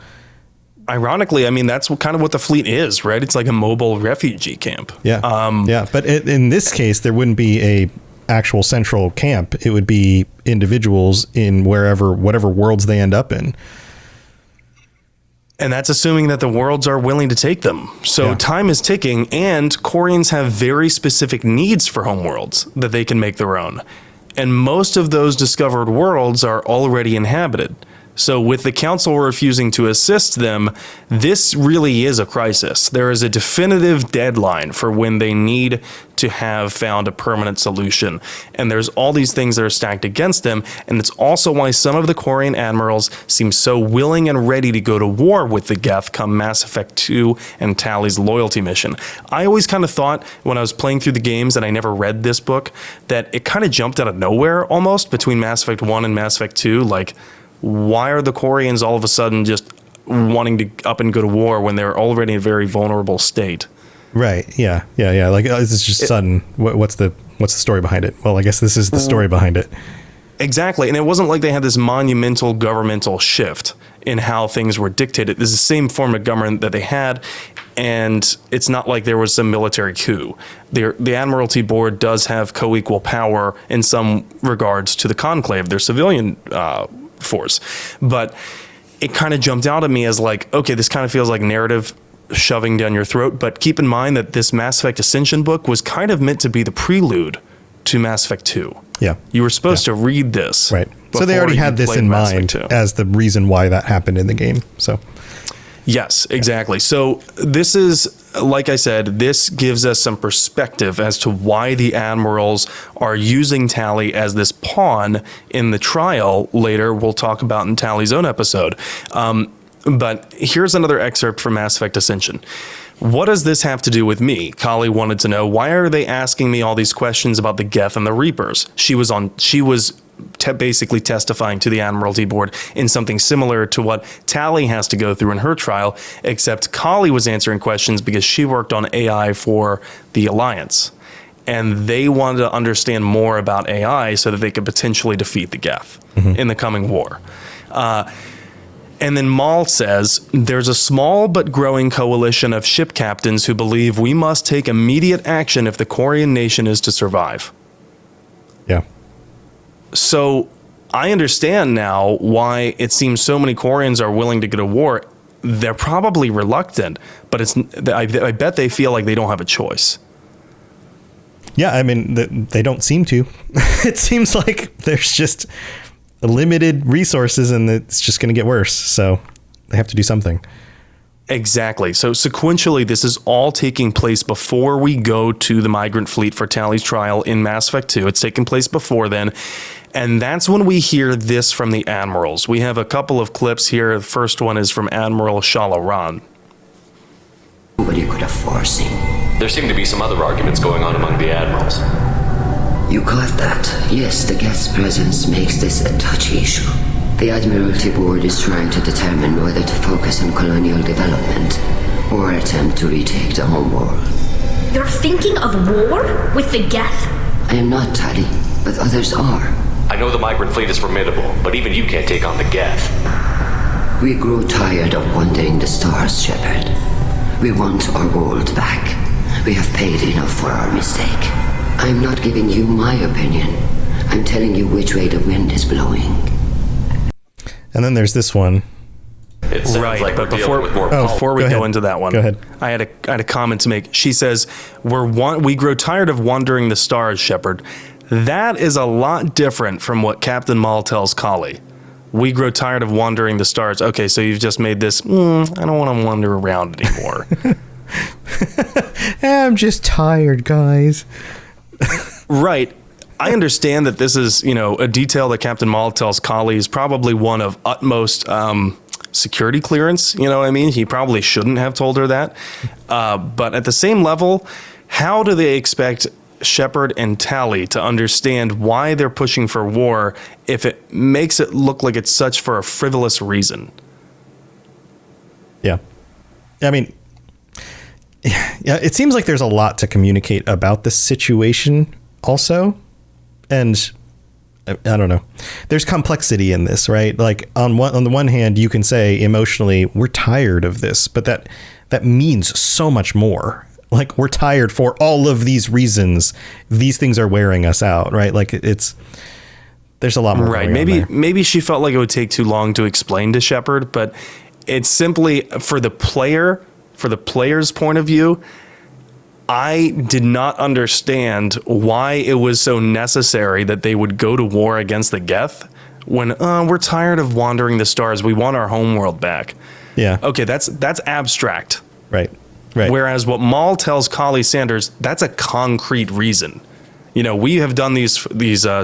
C: Ironically, I mean, that's kind of what the fleet is, right? It's like a mobile refugee camp.
A: Yeah. But in this case, there wouldn't be a actual central camp. It would be individuals in whatever worlds they end up in.
C: And that's assuming that the worlds are willing to take them. So time is ticking, and Quarians have very specific needs for homeworlds that they can make their own. And most of those discovered worlds are already inhabited. So with the council refusing to assist them, this really is a crisis. There is a definitive deadline for when they need to have found a permanent solution. And there's all these things that are stacked against them. And it's also why some of the Quarian admirals seem so willing and ready to go to war with the Geth come Mass Effect 2 and Tally's loyalty mission. I always kind of thought when I was playing through the games and I never read this book, that it kind of jumped out of nowhere almost between Mass Effect 1 and Mass Effect 2. Like, why are the Quarians all of a sudden just wanting to up and go to war when they're already in a very vulnerable state?
A: Right. Yeah. Like, it's just sudden. What's the story behind it? Well, I guess this is the story behind it.
C: Exactly. And it wasn't like they had this monumental governmental shift in how things were dictated. This is the same form of government that they had. And it's not like there was some military coup. The Admiralty Board does have co-equal power in some regards to the Conclave, their civilian force. But it kind of jumped out at me as like, okay, this kind of feels like narrative shoving down your throat. But keep in mind that this Mass Effect Ascension book was kind of meant to be the prelude to Mass Effect 2.
A: Yeah.
C: You were supposed to read this.
A: Right. So they already had this in mind as the reason why that happened in the game. So.
C: Yes, exactly. So this is, like I said, this gives us some perspective as to why the admirals are using Tally as this pawn in the trial later. We'll talk about in Tally's own episode. But here's another excerpt from Mass Effect Ascension. What does this have to do with me? Kali wanted to know, why are they asking me all these questions about the Geth and the Reapers? She was basically testifying to the Admiralty Board in something similar to what Tally has to go through in her trial, except Kali was answering questions because she worked on AI for the Alliance. And they wanted to understand more about AI so that they could potentially defeat the Geth in the coming war. And then Maul says, there's a small but growing coalition of ship captains who believe we must take immediate action if the Quarian nation is to survive.
A: Yeah.
C: So I understand now why it seems so many Quarians are willing to go to war. They're probably reluctant, but I bet they feel like they don't have a choice.
A: Yeah, I mean, they don't seem to. It seems like there's just limited resources and it's just going to get worse. So they have to do something.
C: Exactly. So sequentially, this is all taking place before we go to the Migrant Fleet for Tally's trial in Mass Effect 2. It's taking place before then. And that's when we hear this from the admirals. We have a couple of clips here. The first one is from Admiral Shalaran.
H: Nobody could have foreseen.
I: There seem to be some other arguments going on among the admirals.
H: You caught that? Yes, the Geth's presence makes this a touchy issue. The Admiralty Board is trying to determine whether to focus on colonial development or attempt to retake the homeworld.
J: You're thinking of war with the Geth?
H: I am not, Tally, but others are.
I: I know the Migrant Fleet is formidable, but even you can't take on the Geth.
H: We grow tired of wandering the stars, Shepard. We want our world back. We have paid enough for our mistake. I'm not giving you my opinion. I'm telling you which way the wind is blowing.
A: And then there's this one.
I: It sounds
C: right,
I: like
C: but
I: before
C: we go into that one,
A: go ahead.
C: I had a comment to make. She says, we grow tired of wandering the stars, Shepard. That is a lot different from what Captain Maul tells Kali. We grow tired of wandering the stars. Okay, so you've just made this, I don't want to wander around anymore.
A: I'm just tired, guys.
C: Right. I understand that this is, a detail that Captain Maul tells Kali is probably one of utmost security clearance. You know what I mean? He probably shouldn't have told her that. But at the same level, how do they expect Shepard and Tali to understand why they're pushing for war if it makes it look like it's such for a frivolous reason?
A: Yeah. I mean, yeah, it seems like there's a lot to communicate about this situation also. And I don't know, there's complexity in this, right? Like on the one hand, you can say emotionally, we're tired of this, but that means so much more. Like we're tired for all of these reasons. These things are wearing us out, right? Like there's a lot more.
C: Right. Maybe she felt like it would take too long to explain to Shepard, but it's simply for the player's point of view. I did not understand why it was so necessary that they would go to war against the Geth when we're tired of wandering the stars. We want our homeworld back.
A: Yeah.
C: Okay, that's abstract.
A: Right.
C: Whereas what Maul tells Kali Sanders, that's a concrete reason. We have done these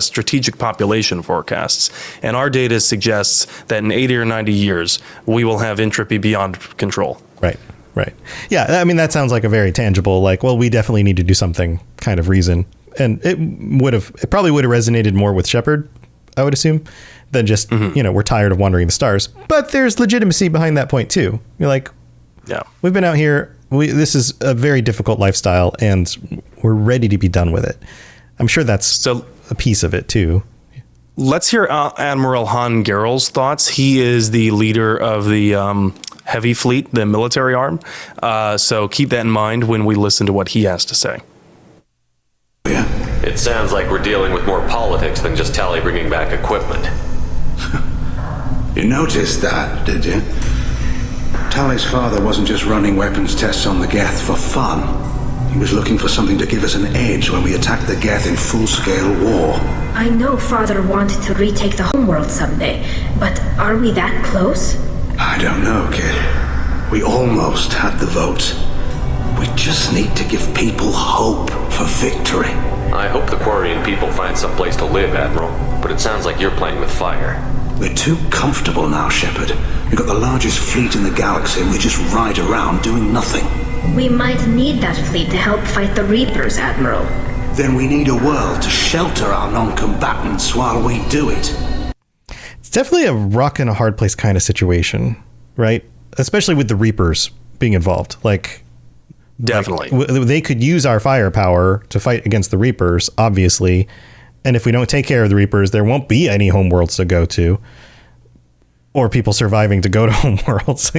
C: strategic population forecasts, and our data suggests that in 80 or 90 years, we will have entropy beyond control.
A: Right. Yeah. I mean, that sounds like a very tangible, like, well, we definitely need to do something kind of reason. And it probably would have resonated more with Shepard, I would assume, than just, we're tired of wandering the stars. But there's legitimacy behind that point, too. You're like,
C: yeah,
A: we've been out here. This is a very difficult lifestyle and we're ready to be done with it. I'm sure that's a piece of it, too.
C: Let's hear Admiral Han Garrel's thoughts. He is the leader of the Heavy Fleet, the military arm. So keep that in mind when we listen to what he has to say.
I: It sounds like we're dealing with more politics than just Tali bringing back equipment.
K: You noticed that, did you? Tali's father wasn't just running weapons tests on the Geth for fun. He was looking for something to give us an edge when we attacked the Geth in full-scale war.
J: I know Father wanted to retake the homeworld someday, but are we that close?
K: I don't know, kid. We almost had the vote. We just need to give people hope for victory.
I: I hope the Quarian people find some place to live, Admiral, but it sounds like you're playing with fire.
K: We're too comfortable now, Shepard. We've got the largest fleet in the galaxy and we just ride around doing nothing.
J: We might need that fleet to help fight the Reapers, Admiral.
K: Then we need a world to shelter our non-combatants while we do it.
A: It's definitely a rock and a hard place kind of situation, right? Especially with the Reapers being involved.
C: Definitely.
A: They could use our firepower to fight against the Reapers, obviously. And if we don't take care of the Reapers, there won't be any homeworlds to go to. Or people surviving to go to homeworlds.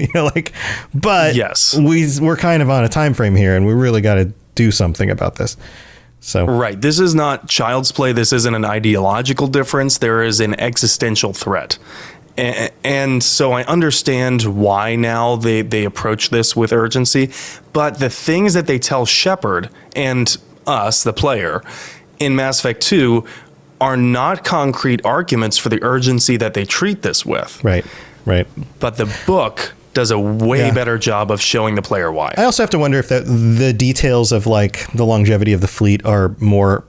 A: But
C: yes,
A: we're kind of on a time frame here, and we really got to do something about this. So
C: right, this is not child's play. This isn't an ideological difference. There is an existential threat, and so I understand why now they approach this with urgency. But the things that they tell Shepard and us, the player, in Mass Effect 2. Are not concrete arguments for the urgency that they treat this with.
A: Right.
C: But the book does a way better job of showing the player why.
A: I also have to wonder if the details of the longevity of the fleet are more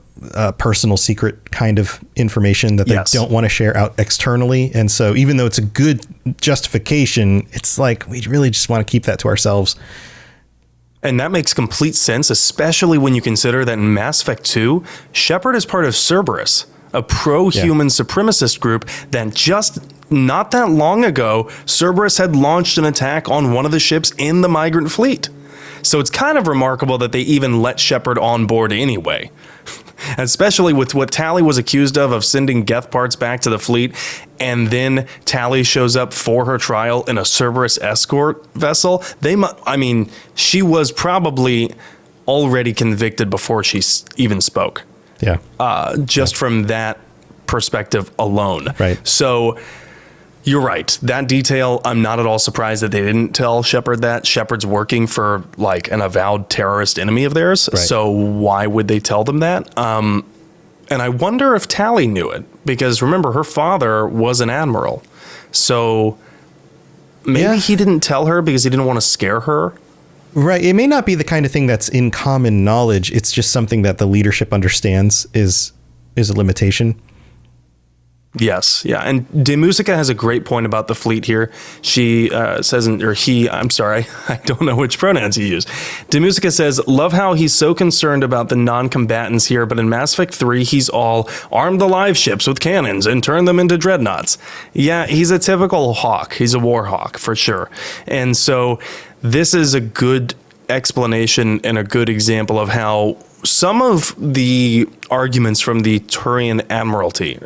A: personal secret kind of information that they don't want to share out externally. And so even though it's a good justification, it's like we really just want to keep that to ourselves.
C: And that makes complete sense, especially when you consider that in Mass Effect 2, Shepard is part of Cerberus, a pro-human supremacist group that just not that long ago, Cerberus had launched an attack on one of the ships in the Migrant Fleet. So it's kind of remarkable that they even let Shepard on board anyway. Especially with what Tali was accused of sending Geth parts back to the fleet, and then Tali shows up for her trial in a Cerberus escort vessel. She was probably already convicted before she even spoke.
A: Yeah.
C: From that perspective alone.
A: Right.
C: So you're right. That detail, I'm not at all surprised that they didn't tell Shepard that. Shepard's working for an avowed terrorist enemy of theirs.
A: Right.
C: So why would they tell them that? And I wonder if Tali knew it, because remember, her father was an admiral. So maybe he didn't tell her because he didn't want to scare her.
A: Right. It may not be the kind of thing that's in common knowledge. It's just something that the leadership understands is a limitation.
C: Yes. Yeah. And De Musica has a great point about the fleet here. She says, I'm sorry, I don't know which pronouns you use. De Musica says, love how he's so concerned about the non-combatants here, but in Mass Effect 3, he's all arm the live ships with cannons and turn them into dreadnoughts. Yeah, he's a typical hawk. He's a war hawk for sure. And so this is a good explanation and a good example of how some of the arguments from the Quarian Admiralty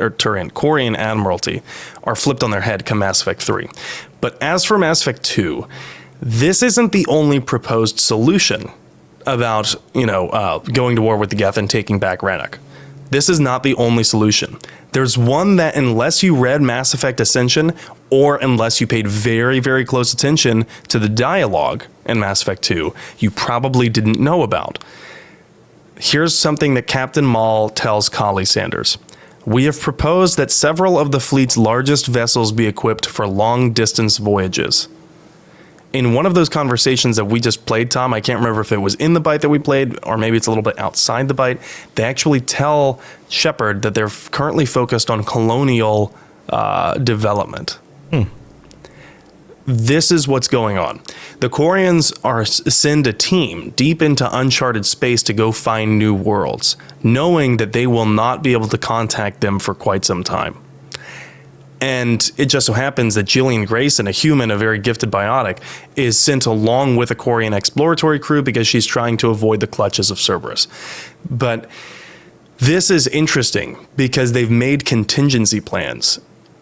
C: are flipped on their head come Mass Effect 3. But as for Mass Effect 2, this isn't the only proposed solution about, going to war with the Geth and taking back Rannoch. This is not the only solution. There's one that unless you read Mass Effect Ascension, or unless you paid very, very close attention to the dialogue in Mass Effect 2, you probably didn't know about. Here's something that Captain Maul tells Kali Sanders. We have proposed that several of the fleet's largest vessels be equipped for long-distance voyages. In one of those conversations that we just played, Tom, I can't remember if it was in the bite that we played, or maybe it's a little bit outside the bite, they actually tell Shepard that they're currently focused on colonial development. This is what's going on. The Quarians send a team deep into uncharted space to go find new worlds, knowing that they will not be able to contact them for quite some time. And it just so happens that Jillian Grayson, a human, a very gifted biotic, is sent along with a Quarian exploratory crew because she's trying to avoid the clutches of Cerberus. But this is interesting because they've made contingency plans.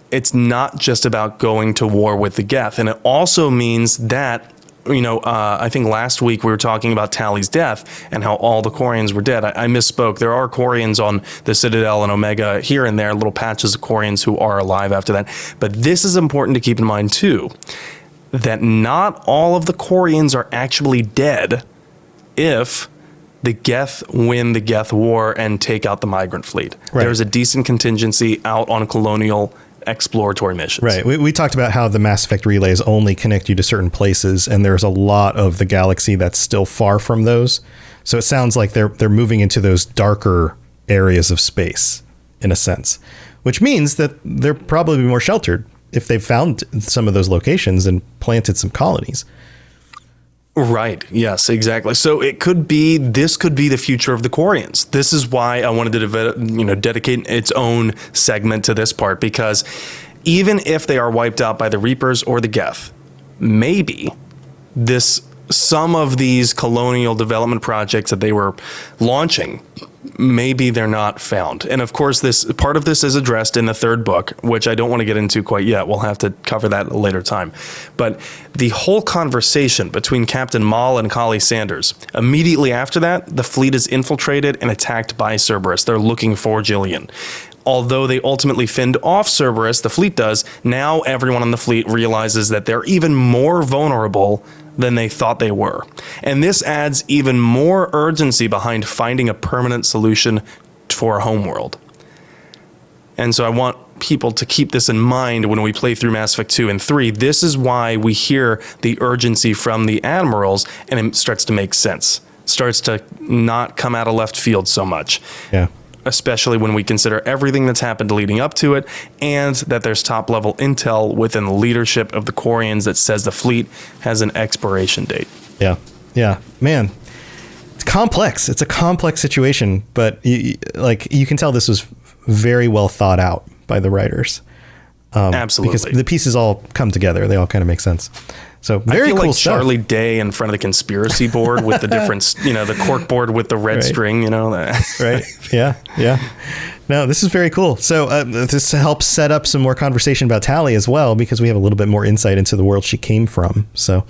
C: It's not just about going to war with the Geth. And it also means that, I think last week we were talking about Tali's death and how all the Quarians were dead. I misspoke. There are Quarians on the Citadel and Omega here and there, little patches of Quarians who are alive after that. But this is important to keep in mind, too, that not all of the Quarians are actually dead if the Geth win the Geth War and take out the Migrant Fleet. Right. There's a decent contingency out on colonial exploratory missions.
A: Right. We talked about how the Mass Effect relays only connect you to certain places, and there's a lot of the galaxy that's still far from those. So it sounds like they're moving into those darker areas of space, in a sense, which means that they're probably more sheltered if they've found some of those locations and planted some colonies.
C: Right. Yes, exactly. So this could be the future of the Quarians. This is why I wanted to dedicate its own segment to this part, because even if they are wiped out by the Reapers or the Geth, maybe some of these colonial development projects that they were launching, maybe they're not found. And of course, this part of this is addressed in the third book, which I don't want to get into quite yet. We'll have to cover that at a later time. But the whole conversation between Captain Maul and Kali Sanders, immediately after that, the fleet is infiltrated and attacked by Cerberus. They're looking for Jillian. Although they ultimately fend off Cerberus, the fleet does, now everyone on the fleet realizes that they're even more vulnerable than they thought they were. And this adds even more urgency behind finding a permanent solution for a homeworld. And so I want people to keep this in mind when we play through Mass Effect 2 and 3. This is why we hear the urgency from the admirals, and it starts to make sense. Starts to not come out of left field so much.
A: Yeah.
C: Especially when we consider everything that's happened leading up to it, and that there's top-level intel within the leadership of the Quarians that says the fleet has an expiration date.
A: Yeah. Man, it's complex. It's a complex situation, but you can tell this was very well thought out by the writers.
C: Absolutely.
A: Because the pieces all come together. They all kind of make sense. So very cool
C: like
A: stuff.
C: Charlie Day in front of the conspiracy board with the different, the cork board with the red string,
A: Right. Yeah. No, this is very cool. So this helps set up some more conversation about Tali as well, because we have a little bit more insight into the world she came from. So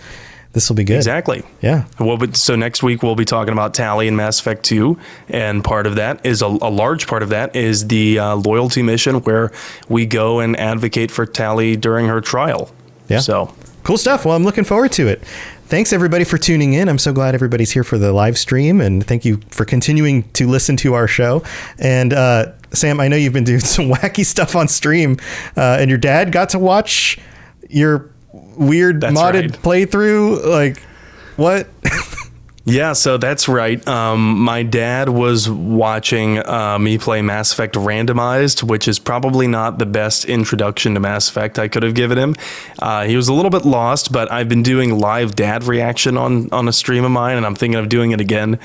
A: this will be good.
C: Exactly.
A: Yeah.
C: Well, so next week we'll be talking about Tali in Mass Effect 2, and part of that is a large part of that is the loyalty mission where we go and advocate for Tali during her trial.
A: Yeah.
C: So
A: cool stuff. Well, I'm looking forward to it. Thanks everybody for tuning in. I'm so glad everybody's here for the live stream, and thank you for continuing to listen to our show. And Sam, I know you've been doing some wacky stuff on stream, and your dad got to watch your weird modded playthrough. Like, what?
C: Yeah, so that's right. My dad was watching me play Mass Effect Randomized, which is probably not the best introduction to Mass Effect I could have given him. He was a little bit lost, but I've been doing live dad reaction on a stream of mine, and I'm thinking of doing it again.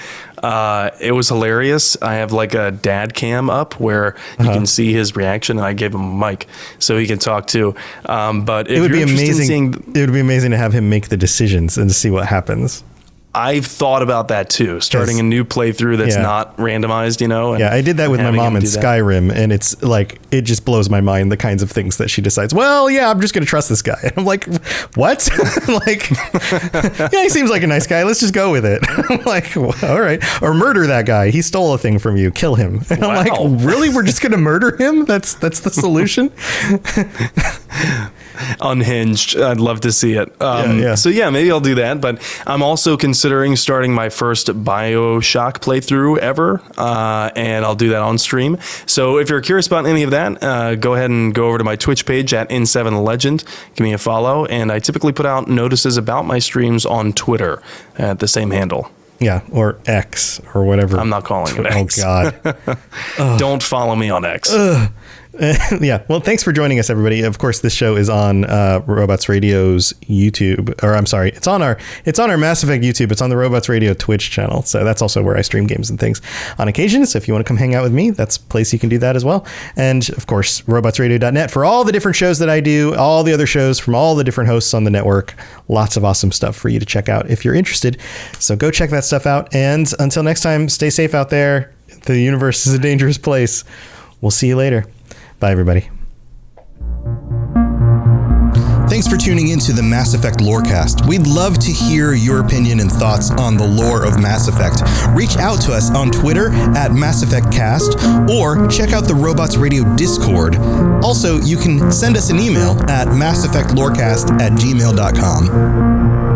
C: It was hilarious. I have like a dad cam up where you can see his reaction, and I gave him a mic so he can talk too. But if
A: it would be
C: you're
A: amazing. It would be amazing to have him make the decisions and to see what happens.
C: I've thought about that too, starting a new playthrough that's not randomized, you know?
A: I did that with my mom in Skyrim, and it's like, it just blows my mind, the kinds of things that she decides, well, yeah, I'm just going to trust this guy. And I'm like, what? Like, yeah, he seems like a nice guy. Let's just go with it. I'm like, well, all right. Or murder that guy. He stole a thing from you. Kill him. And I'm like, really? We're just going to murder him? That's the solution?
C: Unhinged. I'd love to see it. So yeah, maybe I'll do that. But I'm also considering starting my first BioShock playthrough ever, and I'll do that on stream. So if you're curious about any of that, go ahead and go over to my Twitch page at In7Legend. Give me a follow, and I typically put out notices about my streams on Twitter at the same handle.
A: Yeah, or X or whatever.
C: I'm not calling it X.
A: Oh God!
C: Don't follow me on X.
A: Yeah. Well, thanks for joining us, everybody. Of course, this show is on Robots Radio's YouTube, or I'm sorry, it's on our Mass Effect YouTube. It's on the Robots Radio Twitch channel. So that's also where I stream games and things on occasion. So if you want to come hang out with me, that's a place you can do that as well. And of course, robotsradio.net for all the different shows that I do, all the other shows from all the different hosts on the network. Lots of awesome stuff for you to check out if you're interested. So go check that stuff out. And until next time, stay safe out there. The universe is a dangerous place. We'll see you later. Bye, everybody. Thanks for tuning in to the Mass Effect Lorecast. We'd love to hear your opinion and thoughts on the lore of Mass Effect. Reach out to us on Twitter at Mass Effect Cast, or check out the Robots Radio Discord. Also, you can send us an email at masseffectlorecast@gmail.com.